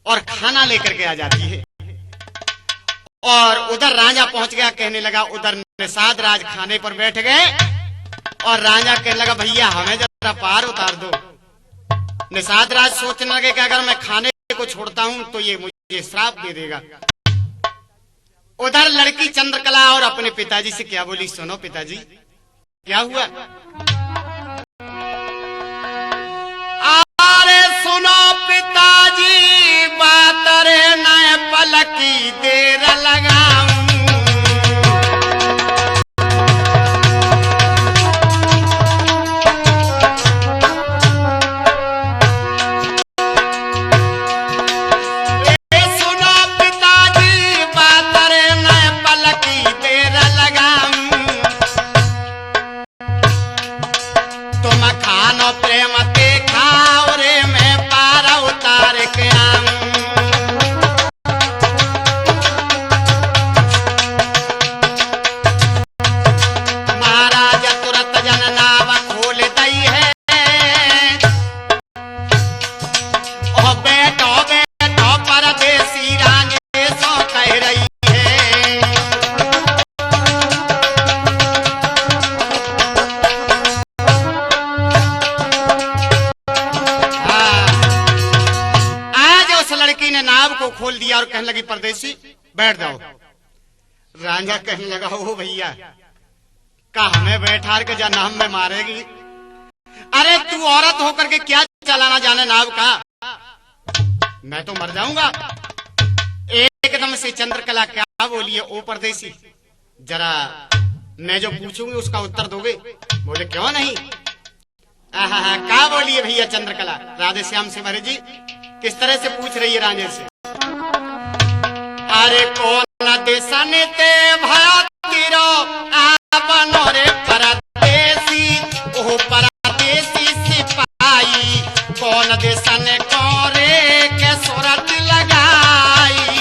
और खाना लेकर के आ जाती है, और उधर राजा पहुंच गया। कहने लगा, उधर निषाद राज खाने पर बैठ गए और राजा कहने लगा भैया हमें जरा पार उतार दो। निषाद राज सोचने लगे कि अगर मैं खाने को छोड़ता हूं तो ये मुझे श्राप दे देगा। उधर लड़की चंद्रकला और अपने पिताजी से क्या बोली, सुनो पिताजी क्या हुआ। अरे सुनो पिताजी बात रे नए पल की देर लगाऊं। खोल दिया और कहने लगी परदेसी बैठ जाओ। राजा कहने लगा, ओ भैया का हमें बैठा के जा नाव में मारेगी। अरे तू औरत होकर के क्या चलाना जाने नाव का, मैं तो मर जाऊंगा। एकदम से चंद्रकला क्या बोली है, ओ परदेसी जरा मैं जो पूछूंगी उसका उत्तर दोगे। बोले क्यों नहीं। क्या बोली है भैया चंद्रकला। राधे श्याम से भरे जी किस तरह से पूछ रही है राजे से। अरे कौन देशा ने ते भातीरो आपनो रे परदेसी, ओ परदेसी सिपाही कौन देशा ने कोरे के सूरत लगाई।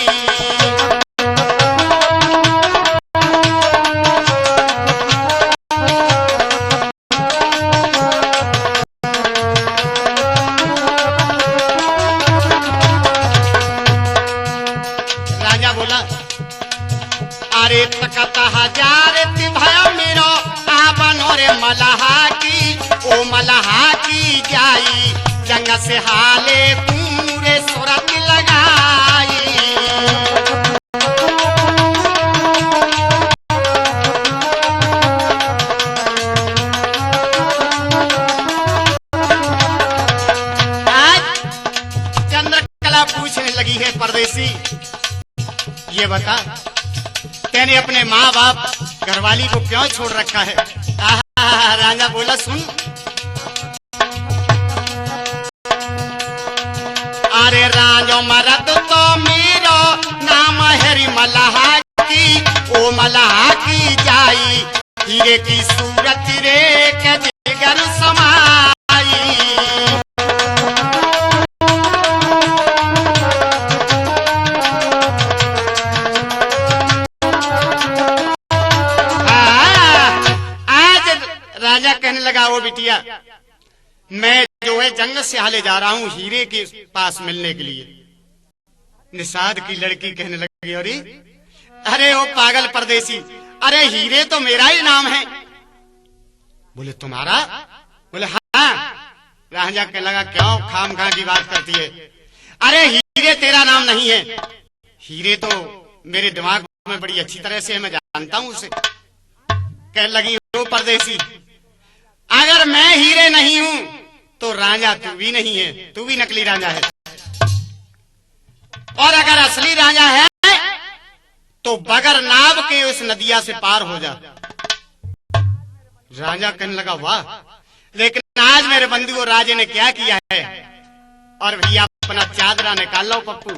अरे तकता हजार तिभाया मेरो आपनो रे मलहा की, ओ मलहा की जाई जंग से हाले पूरे सूरत लगाई। आज चंद्रकला पूछने लगी है, परदेसी ये बता तेने अपने माँ बाप घरवाली को क्यों छोड़ रखा है। राजा बोला, सुन अरे राजो मरद तो मेरो नाम हरी मलहा की, ओ मलहा की जाई हीरे की सूरत रे के जिगर समाई। राजा कहने लगा, वो बिटिया मैं जो है जंगल से हाले जा रहा हूँ हीरे के पास मिलने के लिए। निषाद की लड़की कहने लगी, अरे वो पागल परदेसी, अरे हीरे तो मेरा ही नाम है। बोले तुम्हारा। बोले हाँ। राजा कहने लगा, क्यों खाम खा की बात करती है। अरे हीरे तेरा नाम नहीं है, हीरे तो मेरे दिमाग में बड़ी अच्छी तरह से मैं जानता हूँ उसे। कहने लगी, वो परदेसी अगर मैं हीरे नहीं हूं तो राजा तू भी नहीं है, तू भी नकली राजा है। और अगर असली राजा है तो बगैर नाव के उस नदिया से पार हो जा। राजा कहने लगा वाह, लेकिन आज मेरे बंधु राजे ने क्या किया है। और भैया अपना चादरा निकाल लो पप्पू,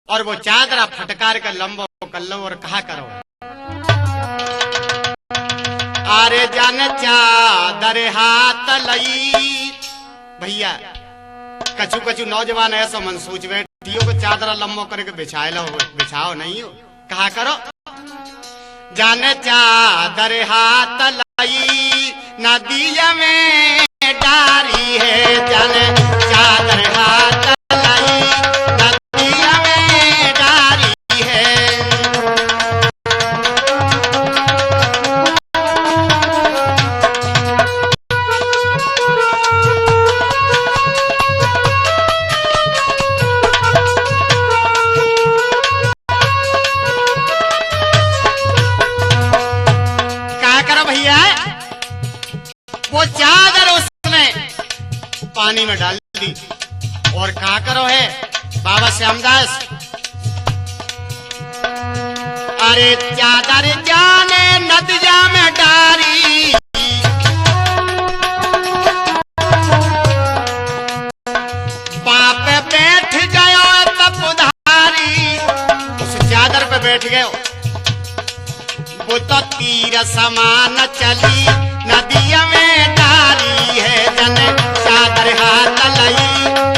और वो चादरा फटकार कर लंबो कर लो और कहा करो, अरे जान चादर हाथ लई। भैया कछु कछु नौजवान ऐसा मन सोच बैठियो को चादरा लंबो करके बिछाओ नहीं हो, कहा करो जान चादर हाथ लई नदिया में डारी है, जान चादर हाथ लई नदिया में डारी है। क्या करो भैया, वो चादर उसने पानी में डाल दी और कहा करो है बाबा श्यामदास, अरे चादर जाने नदिया में डारी, बाप बैठ गयो तब उधारी। उस चादर पे बैठ गयो, वो तो तीर समान चली नदिया में डारी है, जन चादर हाथ लई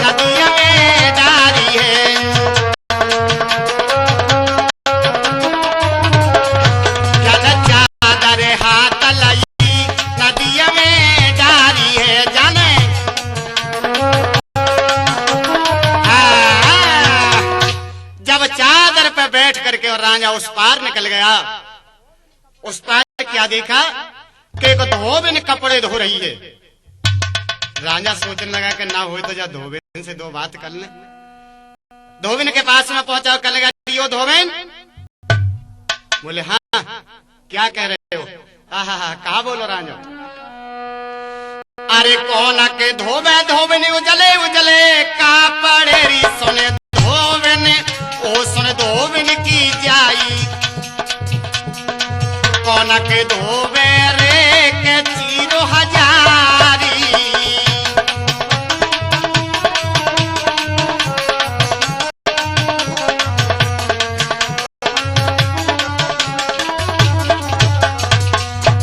नदिया में डारी है। जन चादर हाथ लई नदिया में डारी है, जाने जब चादर पे बैठ करके और राजा उस पार निकल गया, उस पार क्या देखा कि एक धोबिन कपड़े धो रही है। राजा सोचने लगा कि ना हो तो जा धोबिन से दो बात कर ले। धोबिन के पास में पहुंचा, कर लगा यो धोबिन। बोले हाँ क्या कह रहे हो। हाँ कहा बोलो राजा। अरे कौन के धोबे धोबिन उजले उजले कापड़े री सुने धोबिन, ओ सुने धोबिन की जाई, कौन के धोबे रे के चीरो हजारी।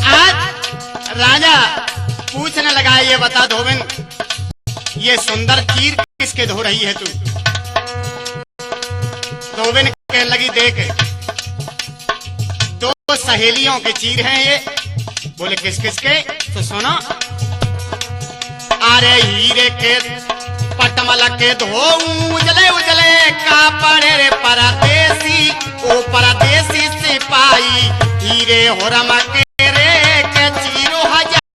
आज राजा पूछने लगा, ये बता धोबिन, ये सुंदर चीर किसके धो रही है तू। धोबिन कहने लगी देख, दो सहेलियों के चीर हैं ये। बोले किस किस के, तो सुनो, अरे हीरे के पटमल के धो उजले उजले कापड़े रे परदेसी, ओ परदेसी सिपाही हीरे होरमा के रे के चीरो हजारी।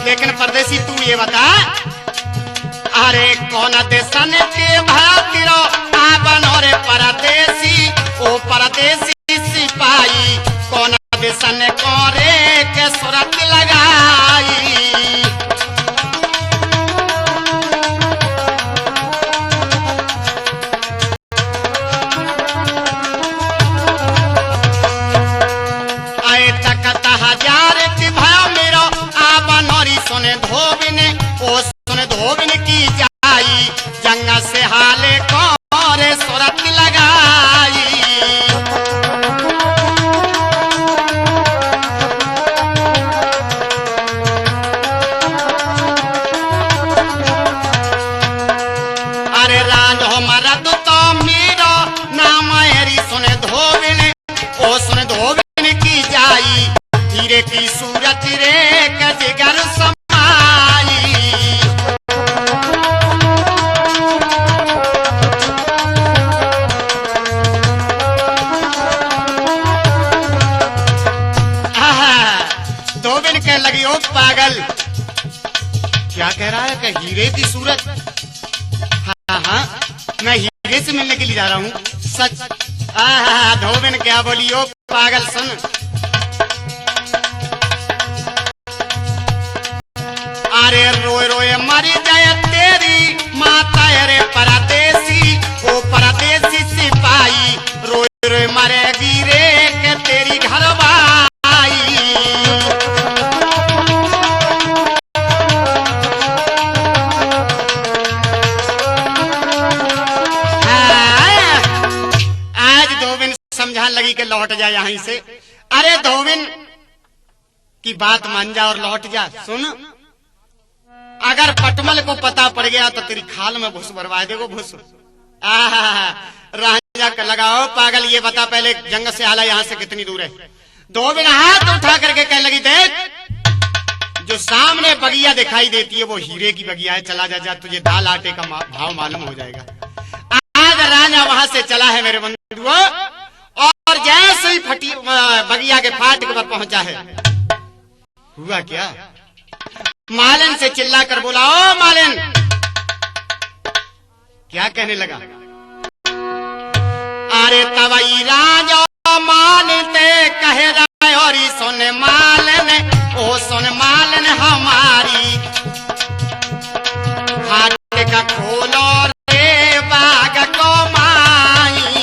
लेकिन परदेसी तू ये बता, अरे कौन देशन के भातिरो आबनो रे परदेसी, ओ परदेसी सिपाही कौन देशन करे के सूरत लगाई। आए तकता हजार की भयो मेरो आबनो री सुने धोबिन, ओ सुने धोबिन की जाई, जंगा से हाले कोरे सूरत लगाई। अरे राज हमारा तो मेरो नाम हरी सुने धोबिन, ओ सुने धोबिन की जाई, हीरे की सूरत रे के जिगर समाई। धोबिन कहने लगी, ओ पागल क्या कह रहा है कि हीरे की सूरत। हाँ मैं हीरे से मिलने के लिए जा रहा हूँ सच। धोबिन क्या बोली, ओ पागल सुन, तेरी माता रे परदेसी, ओ परदेसी सिपाही रोए रोए मरेगी रे के तेरी घरवाई। आज धोबिन समझाने लगी कि लौट जा यहीं से। अरे धोबिन की बात मान जा और लौट जा। सुन, अगर पटमल को पता पड़ गया तो तेरी खाल में भूस भरवा देगो भूस। राजा का लगाओ पागल, ये बता पहले जंग से आला यहाँ से कितनी दूर है। धोबिन हाथ उठा करके कहने लगी, देख जो सामने बगिया दिखाई देती है वो हीरे की बगिया है, चला जा, तुझे दाल आटे का भाव मालूम हो जाएगा। आज राजा वहां से चला है मेरे बंधुओं, और जैसे ही फटी बगिया के फाटक पर पहुंचा है, हुआ क्या, मालन से चिल्ला कर बोला, ओ मालन। क्या कहने लगा, अरे तवई राजा मानते कहे रहे और सुन मालन, ओ सुन मालन हमारी हाथ का खोलो रे बाग को माई।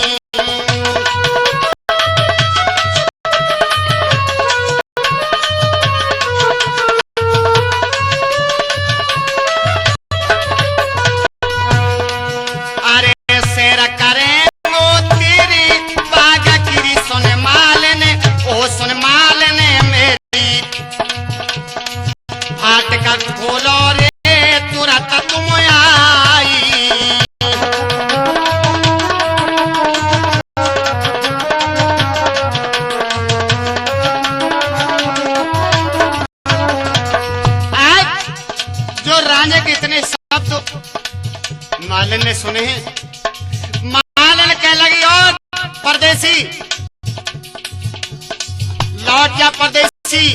मालन ने सुने हैं। मालन कह लगी, और परदेसी लौट जा, परदेसी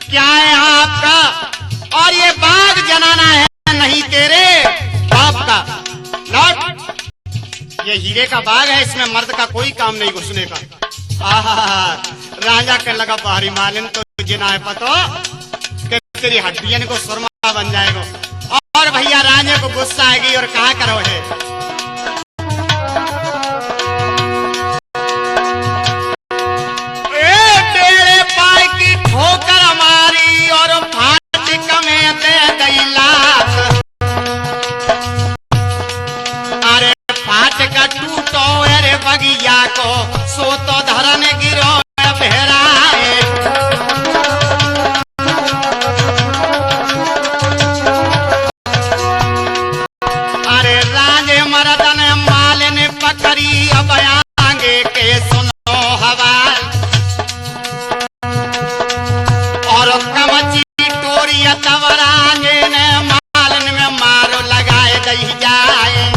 क्या है यहाँ आपका, और ये बाग जनाना है नहीं तेरे बाप का, लौट। ये हीरे का बाग है, इसमें मर्द का कोई काम नहीं घुसने का। आहा, राजा कह लगा, बाहरी मालन तो तुझे ना है पतो कि तेरी हड्डियन को सुरमा बन जाएगा। और भैया राजा को गुस्सा आएगी और कहा करो है, तेरे पाय की ठोकर हमारी और फाटक में दे दई लात। अरे फाटक टूटो अरे बगिया को सो तो धरन गिरो भेराए। पकड़ी अब आगे के सुनो हवाल, और कमची टोरी तवरांगे ने मालन में मारो लगाए दही जाए।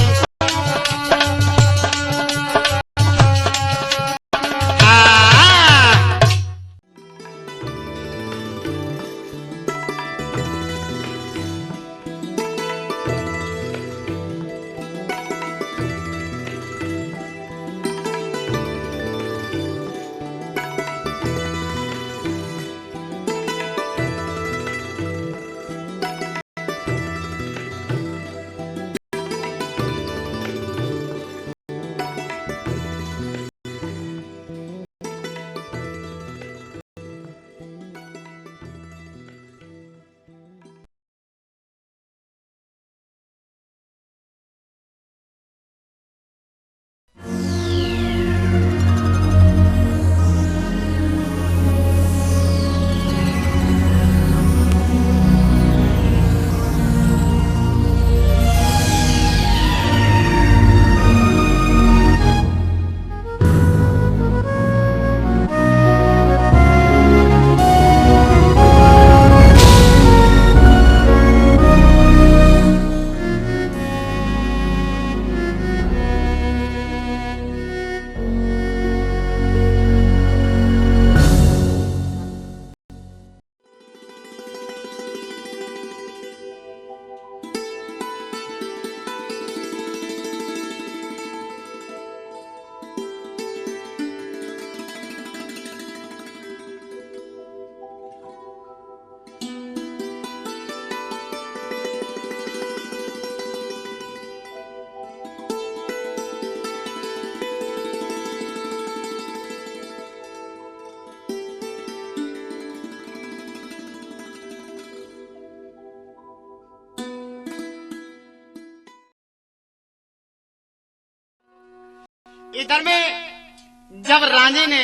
इधर में जब राजे ने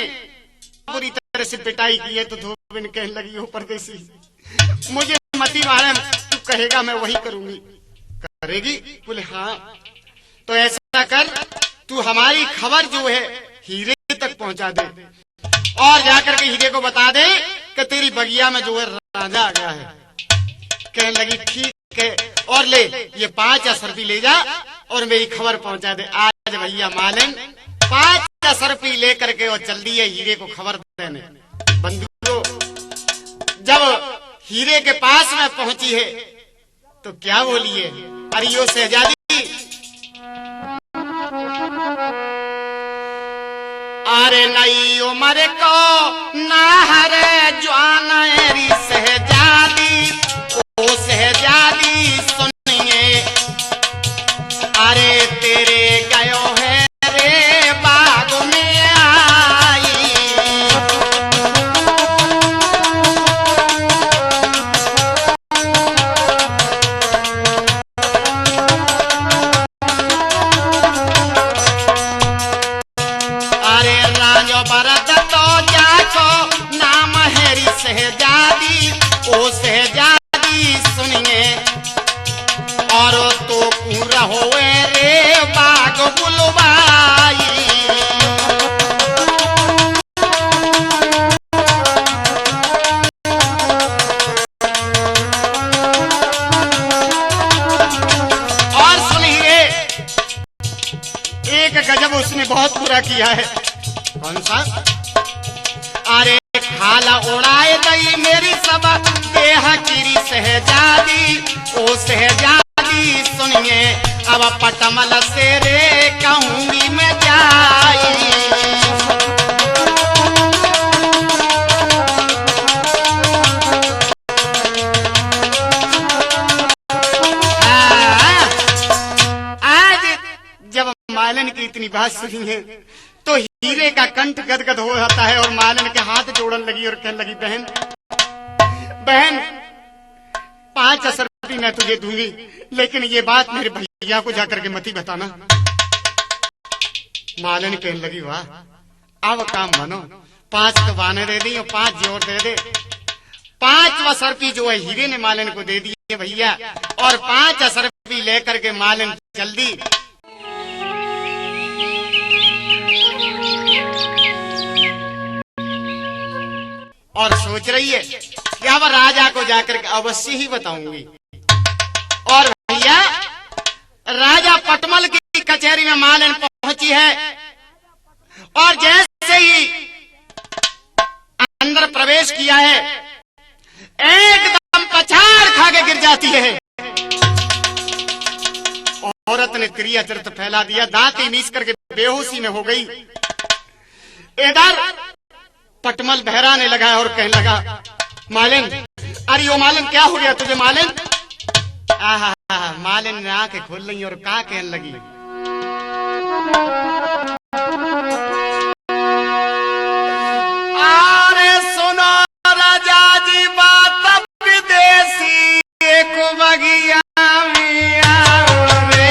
पूरी तरह से पिटाई की है तो धोबिन कहने लगी, हो परदेसी मुझे मती मारे, तू कहेगा मैं वही करूंगी। करेगी? बोले हाँ। तो ऐसा कर, तू हमारी खबर जो है हीरे तक पहुंचा दे और जाकर के हीरे को बता दे कि तेरी बगिया में जो है राजा आ गया है। कहने लगी ठीक है, और ले ये 5 रुपये ले जा और मेरी खबर पहुंचा दे। आज भैया मालिन 5 रुपये लेकर के और चल दिए हीरे को खबर देने। बंधुओं, जब हीरे के पास में पहुंची है तो क्या बोली है, अरे यो शहजादी, अरे नई उम्र को नाहरे जवानी शहजादी, ओ शहजादी सुनिए, अरे तेरे गयो है रे बाग में आई। अरे राजो भरत तो जाको नाम हैरी शहजादी, ओ शहजादी सुनिए, और तो पूरा होए रे बाग बुलवाई। और सुनिए, एक गजब उसने बहुत बुरा किया है। कौन सा? अरे खाला उड़ाए दई मेरी सब देह गिरी शहजादी, ओ शहजादी सुनिए, अब पटमल से रे कहूंगी मैं जाई। आज जब मालन की इतनी बात सुनी है तो हीरे का कंठ गदगद हो जाता है और मालन के हाथ जोड़न लगी और कहने लगी, बहन बहन 5 रुपये मैं तुझे दूंगी, लेकिन ये बात मेरे भैया को जाकर के मती बताना। मालन कहने लगी, वाह अब काम बनो, 5 तो बाने दे दी और 5 जोर दे दे। 5 रुपये जो है हीरे ने मालन को दे दिए भैया, और 5 रुपये लेकर के मालन जल्दी और सोच रही है कि अब राजा को जाकर के अवश्य ही बताऊंगी। और भैया राजा पटमल की कचहरी में मालन पहुंची है और जैसे ही अंदर प्रवेश किया है एकदम पछाड़ खा के गिर जाती है। औरत ने क्रिया चरित फैला दिया, दांत मीस करके बेहोशी में हो गई। इधर पटमल बहराने लगा और कहने लगा, मालिन, अरे ओ मालिन क्या हो गया तुझे मालिन? आहा, मालिन ने आंखें खोल ली और क्या कहने लगी, अरे सुनो राजा जी बात विदेशी, एक बगिया में आओ रे।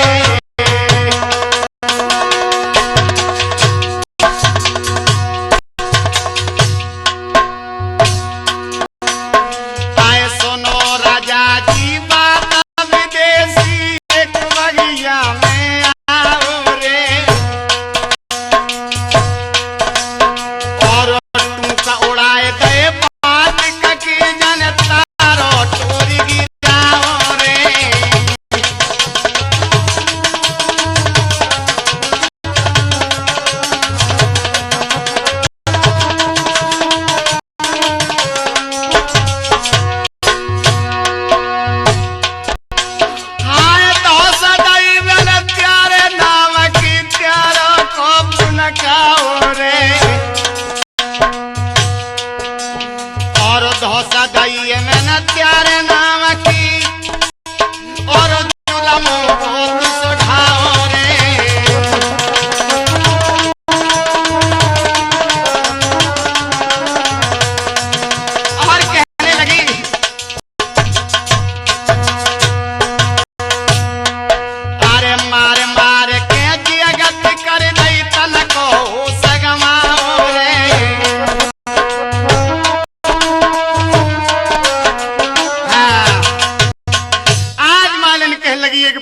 मार मार के जगत कर दई तन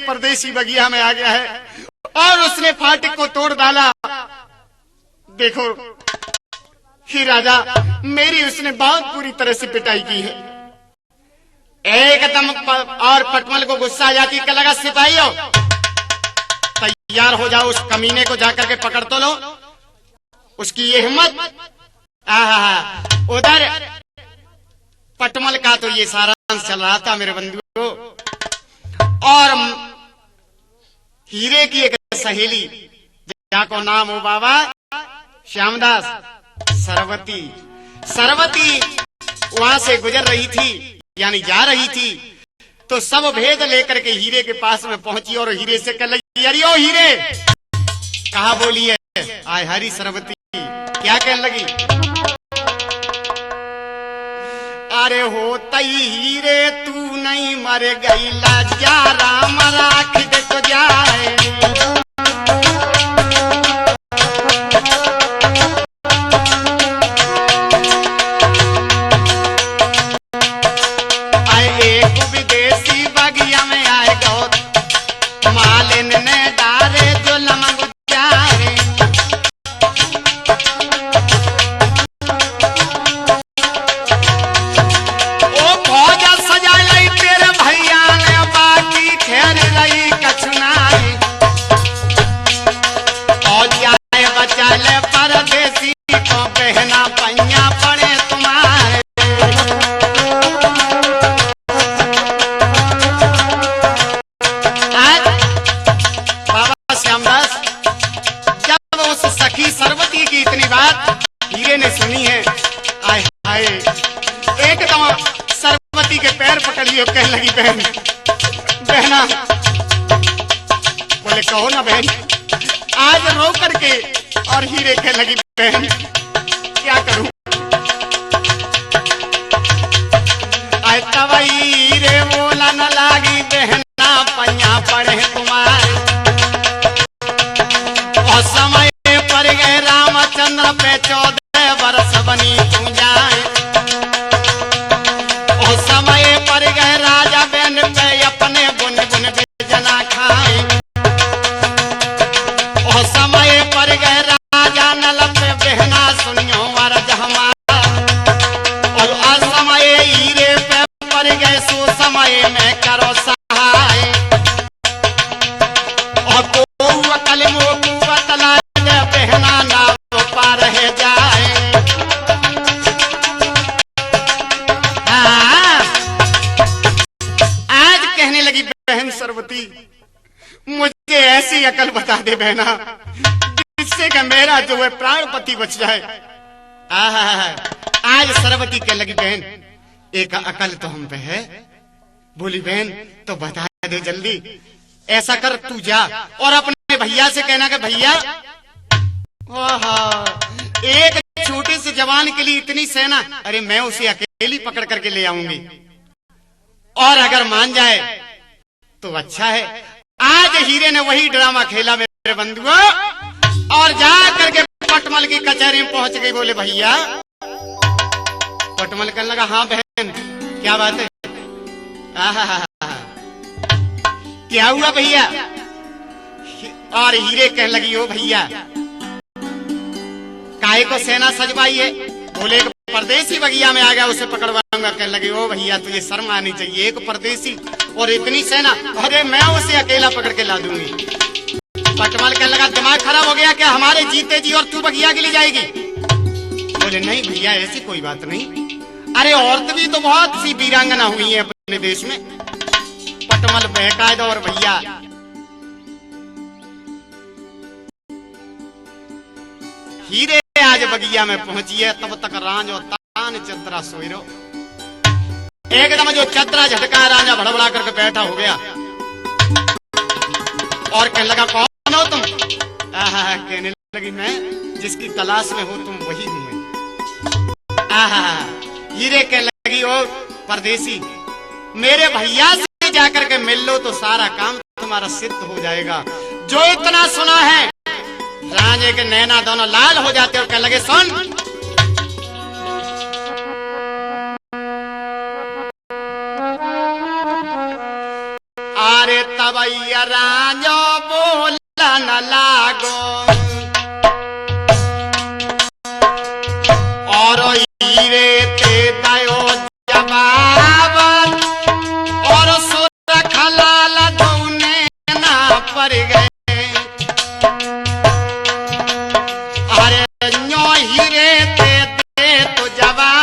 परदेसी बगिया में आ गया है और उसने फाटक को तोड़ डाला। देखो ही राजा, मेरी उसने बहुत बुरी तरह से पिटाई की है। एकदम और पटमल को गुस्सा आ जाती है, लगा सिपाहियों तैयार हो जाओ, उस कमीने को जाकर के पकड़ तो लो, उसकी ये हिम्मत। उधर पटमल का तो ये सारा चल रहा था मेरे बंधुओं, और हीरे की एक सहेली जिसका नाम हो बाबा श्यामदास, सरवती वहां से गुजर रही थी, यानी जा रही थी, तो सब भेद लेकर के हीरे के पास में पहुंची और हीरे से कह लगी, अरे ओ हीरे, कहा बोली है? आय हरी सरवती, क्या कहने लगी? अरे होता हीरे तू नहीं मर गई, जा राम राख दे तो जाए। कहने लगी, बहन बहना, बोले कहो ना बहन, आज रो करके। और हीरे कहने लगी, बहन क्या करूं? आय तब हीरे बोला न लागी, बहना पैया पड़े तुम्हारे, और समय पर गए रामचंद्र पे 14 वर्ष बनी तू जाए, और समय पर गए राजा बहन पे अपने बुन बुन बेजना खाए, और समय पर गए राजा नल पे बहना सुनियो वरज हमारा, और असमय हीरे पे पर गए सो समय में करो सहाय, और को अकल मोकू बतला बहना ना पार रह जाए। बहन सरवती, मुझे ऐसी अकल बता दे बहना, जिससे कि मेरा जो है प्राणपति बच जाए। आज सरवती कह लगी, बहन एक अकल तो हम पे है। बोली, बहन तो बता दे जल्दी। ऐसा कर, तू जा और अपने भैया से कहना कि भैया, एक छोटे से जवान के लिए इतनी सेना, अरे मैं उसे अकेली पकड़ करके ले आऊंगी, और अगर मान जाए तो अच्छा है। आज हीरे ने वही ड्रामा खेला मेरे बंधुओं, और जा करके पटमल की कचहरी में पहुंच गई। बोले भैया, पटमल कहने लगा, हाँ बहन क्या बात है? क्या हुआ भैया? और हीरे कहने लगी, ओ भैया काहे को सेना सजवाई है? बोले परदेसी बगिया में आ गया, उसे पकड़वाऊंगा। कहने लगे, ओ भैया तुझे शर्म आनी चाहिए, एक परदेसी और इतनी सेना, अरे मैं उसे अकेला पकड़ के ला दूंगी। पटमल कहने लगा, दिमाग खराब हो गया क्या? हमारे जीते जी और तू बगिया के लिए जाएगी? बोले नहीं भैया, ऐसी कोई बात नहीं, अरे औरत भी तो बहुत सी वीरांगना हुई है अपने देश में। पटमल बेकायदा, और भैया हीरे आज बगिया में पहुंची है, तब तक रांझ और तान चतरा सोई रहो। एकदम जो चतरा झटका, राजा भड़बड़ा करके बैठा हो गया और कहने लगा, कौन हो तुम? कहने लगी, मैं जिसकी तलाश में हो तुम वही हूं। हीरे कहने लगी, ओ परदेसी, मेरे भैया से जाकर के मिल लो तो सारा काम तुम्हारा सिद्ध हो जाएगा। जो इतना सुना है, राजे के नैना दोनों लाल हो जाते और कहने लगे, सुन, अरे तबैया राजो बोला न लागो और हीरे ते दयो जवाब और सुरखलाल दोने ना पर गए अरे न्यो हीरे ते दे तो जवाब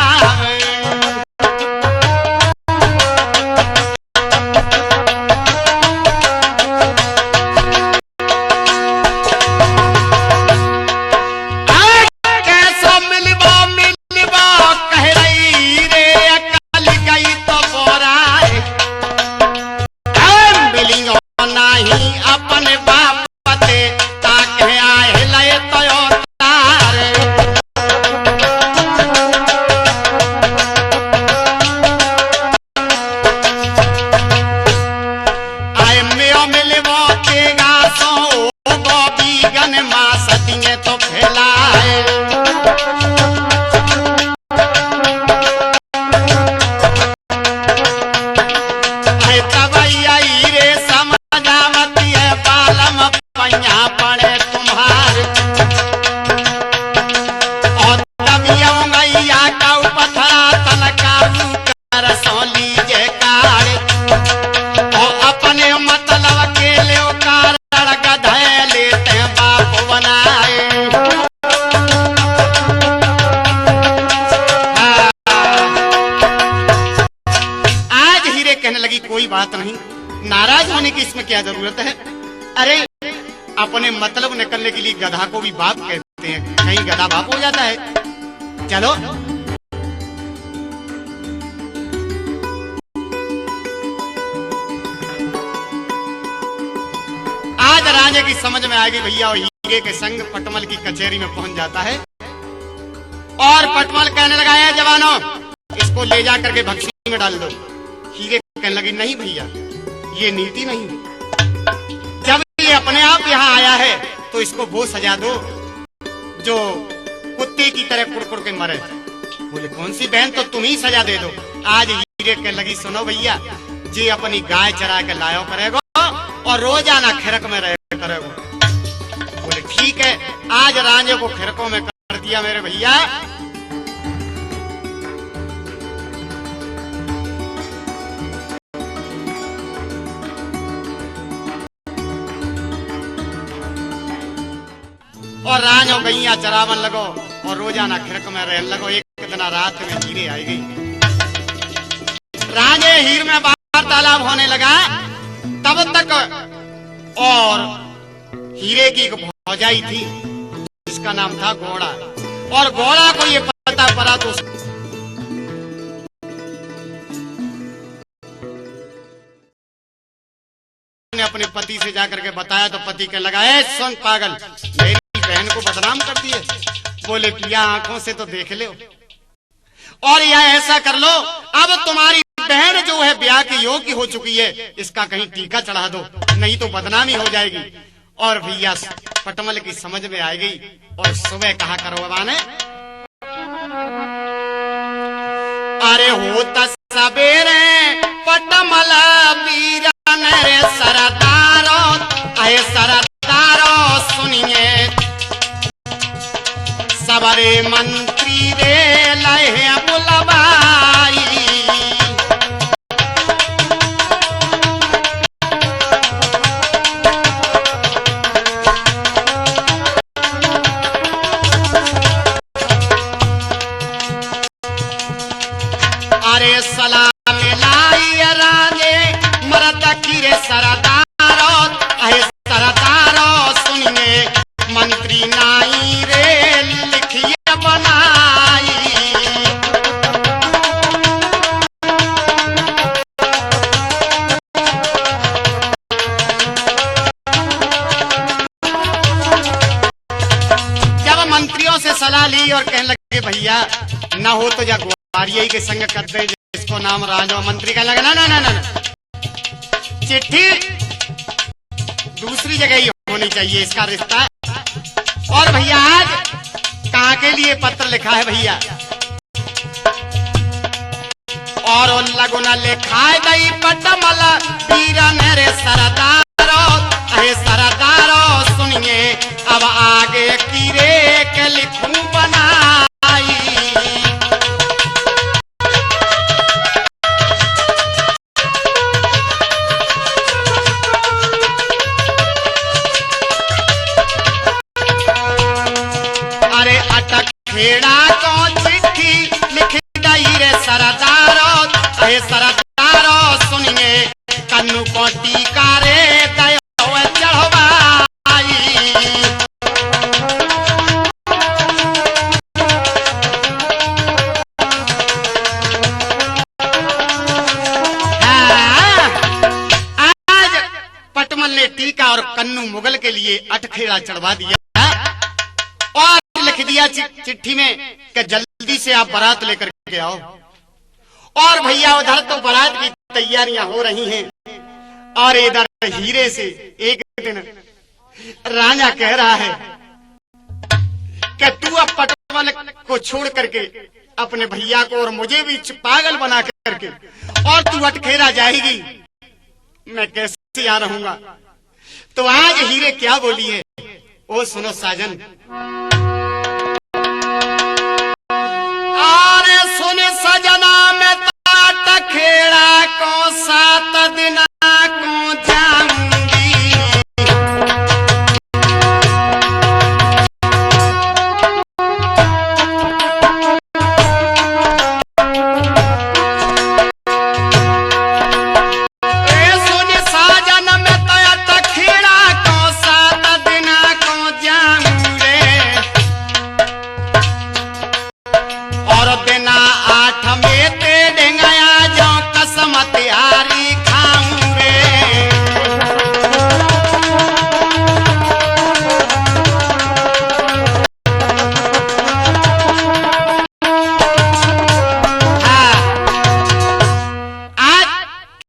अपने बाप पते ताके आए लय तयो तार आए में मिलवो तेगा सो गो बीगन मा सतिए तो फैलाए आए तबैया रे समझावती है पालम पैया पड़े तुम्हारे और तबिया गैया का पथरा तनका कर सो लीजे कारे और अपने मतलब के ले कारण गधे लेते बाप बनाए आज हीरे कहने लगी कोई बात नहीं, नाराज होने की इसमें क्या जरूरत है। अरे अपने मतलब निकलने के लिए गधा को भी बाप कहते हैं, कहीं गधा बाप हो जाता है। चलो आज राजे की समझ में आ गई भैया और हीरे के संग पटमल की कचहरी में पहुंच जाता है और पटमल कहने लगा है जवानों इसको ले जा करके भक्सी में डाल दो। हीरे कहने लगी नहीं भैया ये नीति नहीं, जब ये अपने आप यहाँ आया है तो इसको वो सजा दो जो कुत्ते की तरह कुड़कुड़ के मरे। बोले कौन सी बहन, तो तुम ही सजा दे दो। आज हीरे कहने लगी सुनो भैया जी अपनी गाय चरा के लायो करेगो और रोजाना खिरक में रह करेगो। बोले ठीक है, आज राजे को खिरकों में कर दिया मेरे भैया। और राज और गैया चरावन लगो और रोजाना खिरक में रहने लगो। एक दिन रात में हीरे आई गई, राजे हीर में वार्तालाप होने लगा तब तक, और हीरे की एक भौजाई थी जिसका नाम था घोड़ा, और घोड़ा को ये पता पड़ा तो ने अपने पति से जाकर के बताया तो पति के लगा सुन पागल मेरी बहन को बदनाम कर दिए। बोले पिया आंखों से तो देख लो और या ऐसा कर लो अब तुम्हारी बहन जो है ब्याह के योग्य हो चुकी है, इसका कहीं टीका चढ़ा दो नहीं तो बदनामी हो जाएगी। और भैया पटमल की समझ में आ गई और सुबह कहा करो ने अरे होता सवेरे पटमल वीरन रे सरदारो आए सरदारो सुनिए सबरे मंत्री रे लहे बुलवाई अरे सलाम लाई राजे मरद की रे सरदारो आए सरदारो सुनिए मंत्री नाई रे लिखिए बनाई जब मंत्रियों से सलाह ली और कहने लगे भैया न हो तो जा ग्वारिया के संग कर दे जिसको नाम राजा। मंत्री कहने लगा ना ना ना ना चिट्ठी दूसरी जगह ही होनी चाहिए इसका रिश्ता। और भैया आज कहाँ के लिए पत्र लिखा है भैया, और लगुन लिखाए दई पटमल वीरन रे सरदारो, अहे सरदारो सुनिए अब आगे की रे के लिखूं बनाई। अरे अटक खेड़ा को चिट्ठी लिख दई रे सरदारो, अहे सरदारो सुनिए कन्नू को टीका रे दयो चढ़वाई। आज पटमल ने टीका और कन्नू मुगल के लिए अटखेड़ा चढ़वा दिया और लिख दिया चिट्ठी में कि जल्दी से आप बारात लेकर के आओ। और भैया उधर तो बारात की तैयारियां हो रही हैं और इधर हीरे से एक दिन राजा कह रहा है कि तू अब पटमल को छोड़ करके अपने भैया को और मुझे भी पागल बना करके और तू अटखेरा जाएगी, मैं कैसे आ रहूंगा। तो आज हीरे क्या बोली है वो सुनो साजन। अरे सुन सजना में अटखेड़ा को 7 दिन को जाऊंगी। सुन साजन में अटखेड़ा को 7 दिन को जाऊंगे और बिना 8 में ते डेंगाया जो कसम तैयारी खाऊंगे। हाँ, आज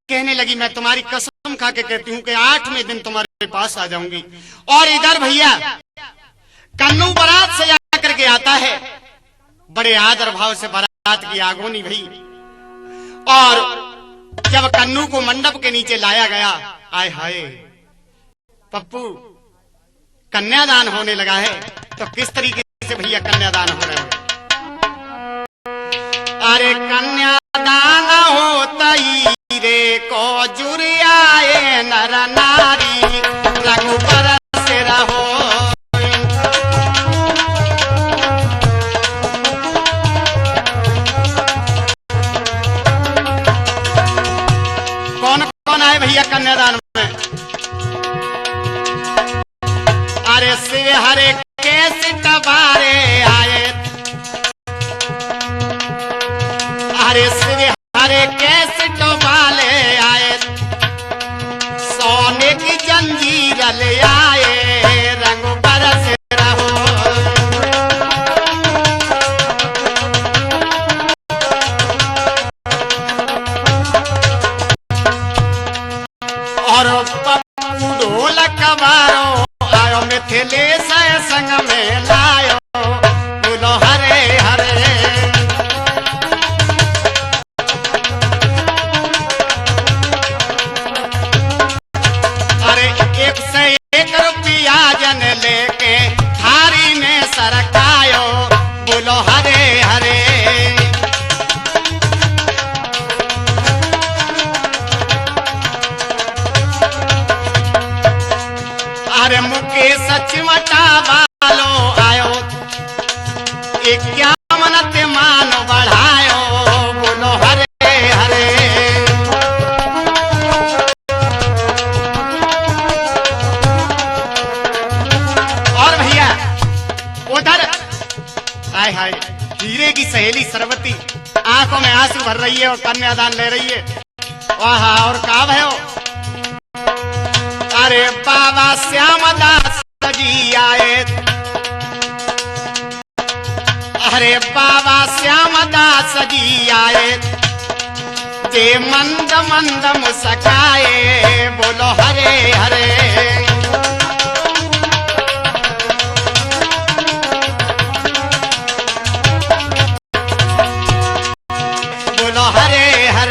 कहने लगी मैं तुम्हारी कसम खा के कहती हूँ कि 8वें दिन तुम्हारे पास आ जाऊंगी। और इधर भैया कन्नू बारात से जाकर के आता है, बड़े आदर भाव से बारात की आगोनी भई और जब कन्नू को मंडप के नीचे लाया गया, आय हाय पप्पू कन्यादान होने लगा है। तो किस तरीके से भैया कन्यादान हो रहा है? अरे कन्यादान होता ही रे को जुरियाए नर नारी रघुबर से रहो। कौन आए भैया कन्यादान में? अरे शिव हरे कैसे टबारे आए, अरे शिव हरे कैसे टबाले आए, सोने की जंजीर ले आए रंग बरस रहो। और पप्पू ढोलक बारो आयो मिथिले से संग में लायो बोलो हरे हरे। अरे 1 से 1 रुपया जन लेके थारी में सरकायो बोलो हरे हरे। अरे मुकेश चिमटा वालो आयो 51 मान बढ़ायो बोलो हरे हरे। और भैया उधर हाय हाय हीरे की सहेली सरवती आंखों में आंसू भर रही है और कन्यादान ले रही है। वाह और का भयो। अरे बाबा श्यामदास जी आए, अरे बाबा श्यामदास जी आए, जे मंद मंद मुस्काए बोलो हरे हरे। बोलो हरे हरे।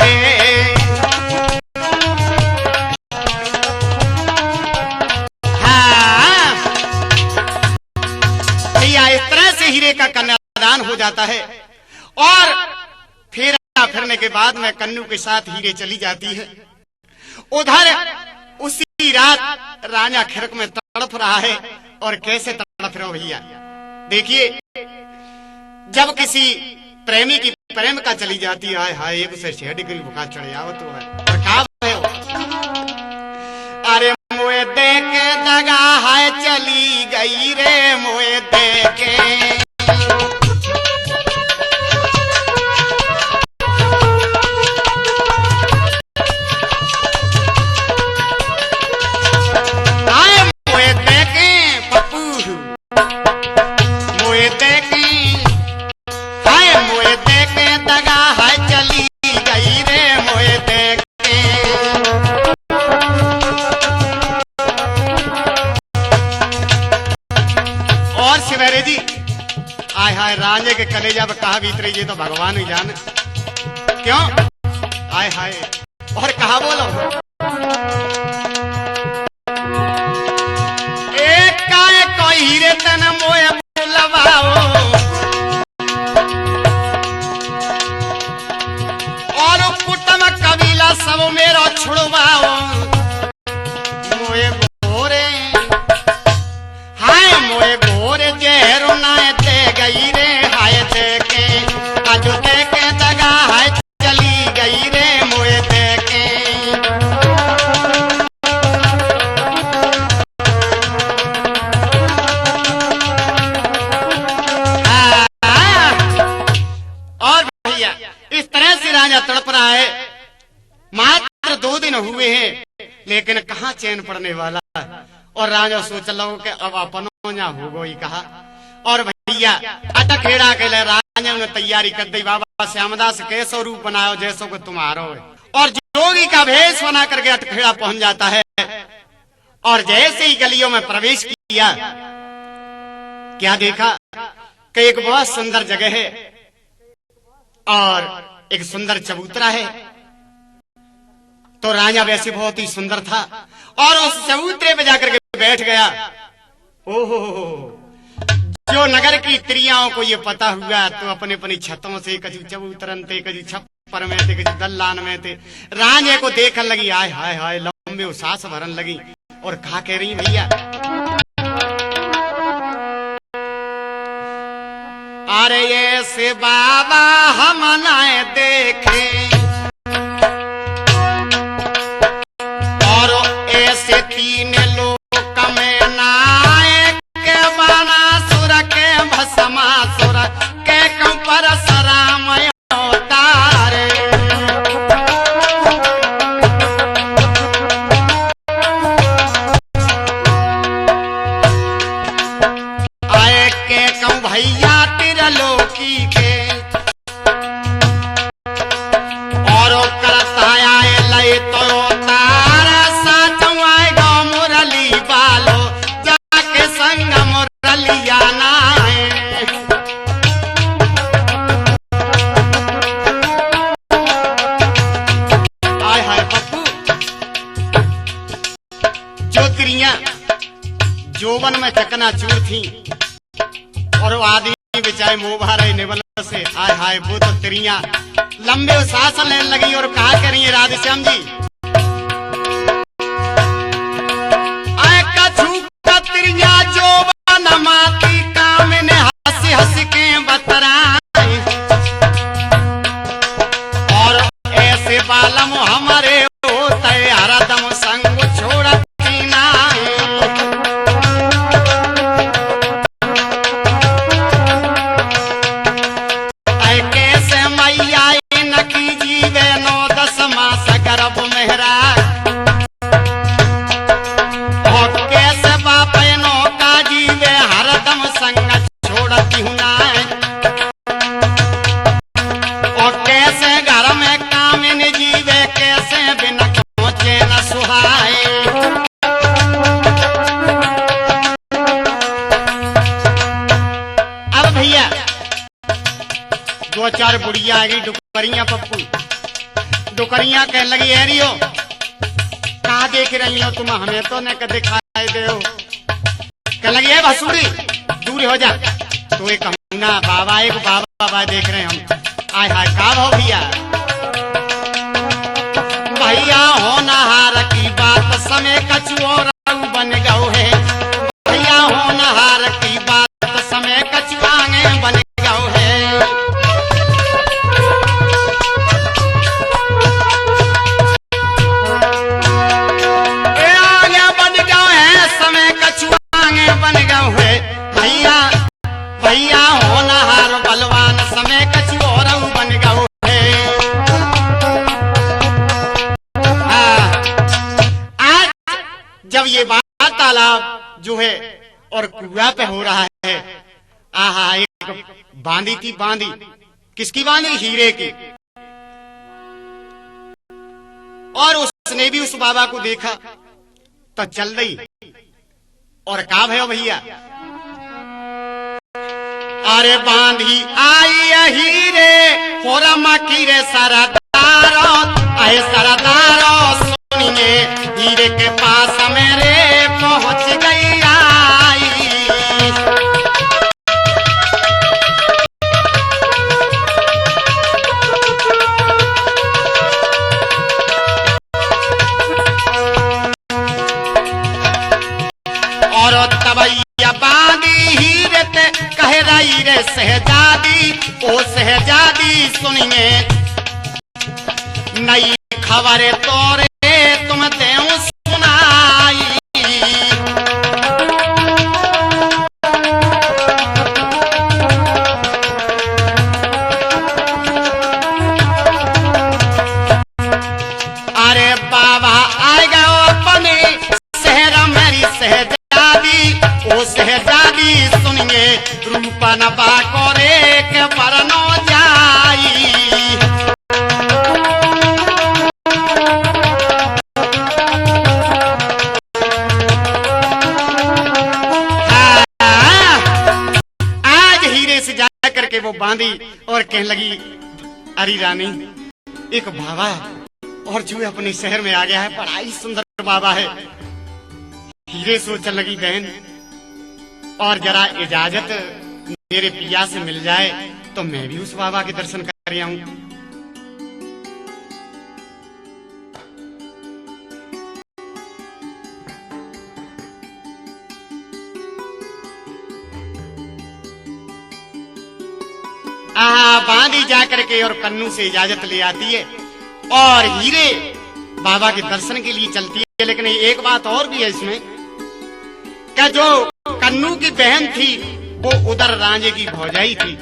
जाता है और फेरा फिरने के बाद में कन्नू के साथ हीरे चली जाती है। उधर उसी रात राजा खिरक में तड़प रहा है। और कैसे तड़प रहा भैया, देखिए जब किसी प्रेमी की प्रेम का चली जाती है, हाय 106 डिग्री बुखार चढ़ आवत तो है और का अरे मोए देखे दगा है चली गई रे मोए देखे। राजे के कलेजा में कहा बीत रही है तो भगवान ही जाने क्यों। हाय हाय और कहा बोलो एक काय कोई हीरे तन मोए बुलवाओ और कुटुंब कबीला सब मेरा छुड़वाओ मोए गोरे हाय मोए गोरे जहरो ना दे गई रे हाय देखे आज देखे दगा हाय चली गई रे मोए देखे। और भैया इस तरह से राजा तड़प रहा है। मात्र 2 दिन हुए हैं लेकिन कहाँ चैन पड़ने वाला। और राजा सोच लो कि अब अपनो हो गई कहा। और भैया अटखेड़ा के लिए राजा ने तैयारी कर दी। बाबा श्यामदास कैसो रूप बनाओ जैसो को तुम्हारो है। और जोगी का भेष बना करके अटखेड़ा पहुंच जाता है। और जैसे ही गलियों में प्रवेश किया क्या देखा कि एक बहुत सुंदर जगह है और एक सुंदर चबूतरा है। तो राजा वैसे बहुत ही सुंदर था और उस चबूतरे पे जाकर के बैठ गया। ओहो जो नगर की स्त्रियों को ये पता हुआ तो अपने अपनी छतों से कभी चबूतरन थे कभी छप्पर में थे कभी दल्लान में थे राजे को देखने लगी। आय हाय हाय लंबे सांस भरन लगी और कहा कह रही भैया अरे ये से बाबा हम न देखे और ऐसे 3 लोग में नायक के बना सुर के भस्मा सुर के कंपर सराम तारे आए के कहूँ भैया त्रिलोकी के और करता आए लय तो तारा साचवाए गो मुरली बालो जाके संग मुरलिया नाए। आय हाय पप्पू जो त्रियां जोवन में चकनाचूर थी और वो आदमी बेचारे मुंह भर रहे निबल से। हाय हाय वो तो त्रियां लंबे सांस लेने लगी और कहा कर रही है राधेश्याम जी आय कछु त्रियां जो बनमाती काम ने हंसी हंसी के बतराए और ऐसे बालम हमारे होते हरदम संग छोड़ती ना। गर्भ मेहरा और कैसे बापनो का जीवे हरदम संग छोड़ती हूँ ना और कैसे घर में कामिन जीवे कैसे बिना पहुंचे न सुहाए। अब भैया 2-4 बुढ़िया आ गई डुकरिया पप्पू डुकरियां कहने लगी एरियो कहा देख रही हो तुम हमें तो न दिखाई दे हो। कहने लगी भसूड़ी दूर हो जा। तो तो कहूँ ना बाबा एक बाबा देख रहे हैं हम। आय हाय का हो भैया, भैया हो नहार की बात समय कछुओर बन गौ है। भैया हो नहार की बात समय कछुआंगे बन गौ है। ए आगे बन गौ है समय कछुआंगे बन गौ है। भैया भैया हो नहार बलवान समय कछुओर बन गौ है। आज जब ये बात तालाब जो है और कुआ पे हो रहा है, आहा एक बांधी थी, बांधी किसकी बांधी, हीरे की। और उसने भी उस बाबा को देखा तो चल रही और का भयो भैया, अरे बांधी आई हीरे फोरमा की रे सरदारो, आए सरदारो सुनिए हीरे के पास मेरे पहुंच गई आई। और तबैया बांधी हीरे ते कह रही रे शहजादी, ओ शहजादी सुनिए नई खबर तोरे तुम देऊं सुनाई। अरे बाबा आ गए अपने शहर मेरी शहजादी, ओ शहजादी सुनिए रूपन बाकोरे के परनो जाई। करके वो बांधी और कहने लगी, अरे रानी एक बाबा और जो अपने शहर में आ गया है, बड़ा ही सुंदर बाबा है। हीरे सोचने लगी बहन, और जरा इजाजत मेरे पिया से मिल जाए तो मैं भी उस बाबा के दर्शन कर आऊं। बांधी जाकर के और कन्नू से इजाजत ले आती है और हीरे बाबा के दर्शन के लिए चलती है। लेकिन एक बात और भी है इसमें, क्या जो कन्नू की बहन थी वो उधर रांझे की भौजाई थी,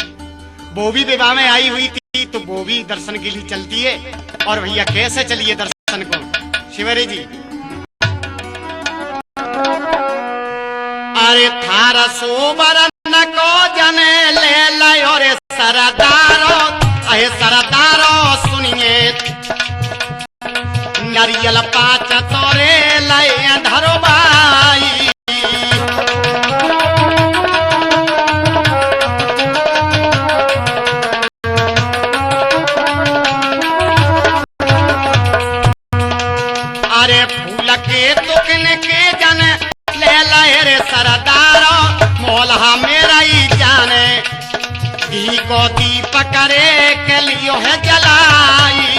वो भी विवाह में आई हुई थी, तो वो भी दर्शन के लिए चलती है। और भैया कैसे चलिए दर्शन को शिवरी जी, अरे थारा सोबर न को जने ले लायो रे सरदारो, अहे सरदारो सुनिए नारियल पाँच तोरे लाए धरो बाई। अरे फूल के दुकन के जन ले लाए रे सरदारो, मोलहा मेरा ही जाने घी को दीप करे के लियो है जलाई।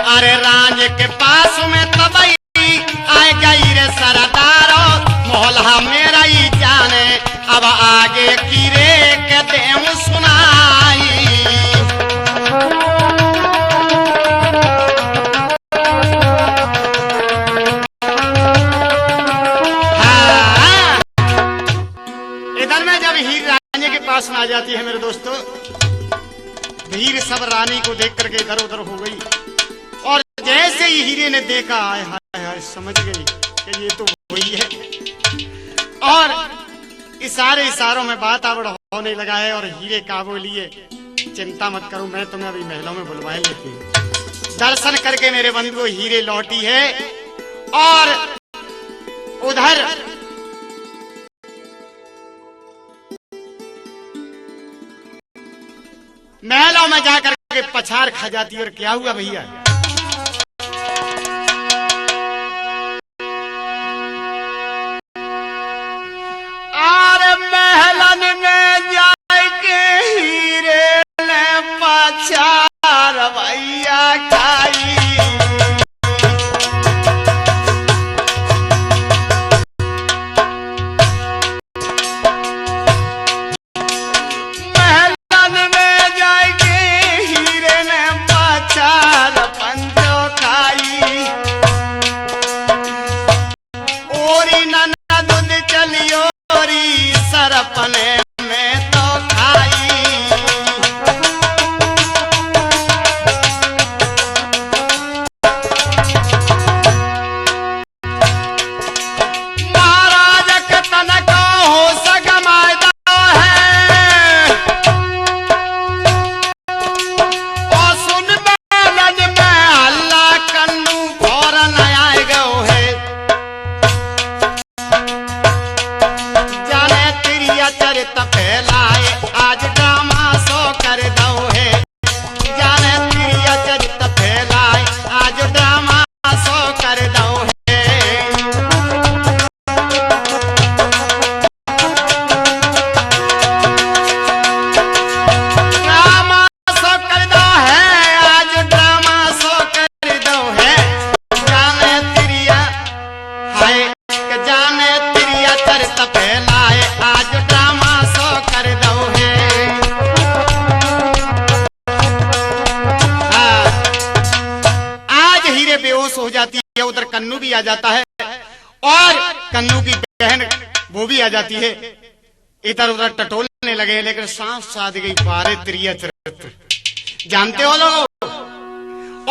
अरे रांझ के पास में तबई आए गई रे सरदारो, मोहल्ला मेरा ही जाने अब आगे की रे के देऊं सुनाई। पास में आ जाती है मेरे दोस्तों, भीड़ सब रानी को देख करके इधर उधर हो गई। और जैसे ही हीरे ने देखा, आय हाय हाय समझ गई कि ये तो वही है। और इशारों में बात आवड़ होने लगा है। और हीरे का बोलिए, चिंता मत करो, मैं तुम्हें अभी महलों में बुलवाए लेती हूँ। दर्शन करके मेरे बंधु हीरे लौटी है और उधर महलों में जाकर के पछाड़ खा जाती है। और क्या हुआ भैया? महलन में जाके हीरे ने पछाड़ भैया खाई। महलन में जाके हीरे ने पछाड़ पंचो खाई। ओरी नना दूध चलियो सरपने में तो खाई। महाराज के तनक हो सगमायदा है। और सुन मेलन में अल्लाह कन्नू फौरन आए गो है। चरित फैलाए आज ड्रामा सो कर दो है। जाने प्रिय चरित फैलाए आज ड्रामा सो कर दो है। ड्रामा सो कर दो है आज ड्रामा सो कर दो है। जाने प्रिय हाय जाने प्रिय चरित फैलाए आज ड्रामा सो कर दो है। आज हीरे बेहोश हो जाती है। उधर कन्नू भी आ जाता है और कन्नू की बहन वो भी आ जाती है। इधर उधर टटोलने लगे लेकिन सांस साध गई बारे त्रिय चरित्र। जानते हो लोग,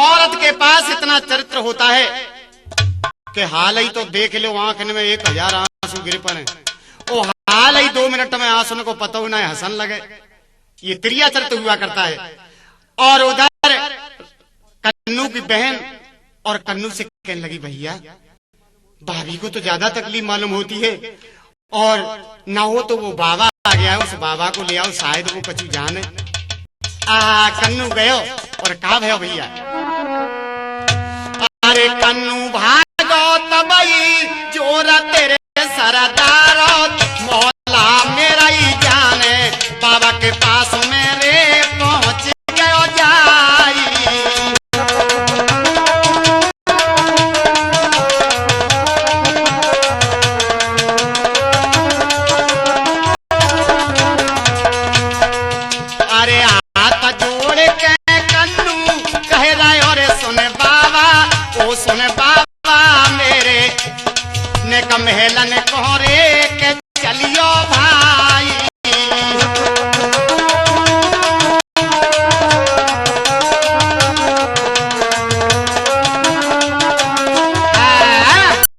औरत के पास इतना चरित्र होता है कि हाल ही तो देख लो आंख में 1000 आंसू गिर पड़े। ओ हाल ही 2 मिनट में आंसू को पता ना हंसन लगे। ये त्रिया चरित्र हुआ करता है। और उधर कन्नू की बहन और कन्नू से कहने लगी भैया भाभी को तो ज्यादा तकलीफ मालूम होती है और ना हो तो वो बाबा आ गया है, उस बाबा को ले आओ शायद वो कछु जाने। कन्नू गयो और कहा भयो भैया? अरे कन्नू भागो तबई जोरा तेरे सरदारो मौला मेरा ही जाने बाबा के पास मेरे पहुंच गयो जाई। अरे हाथ जोड़ के कन्नू कह रहे और सुने बाबा ओ सुने बाबा मेरे ने कमहेलन कोहरे के चलियो भाई।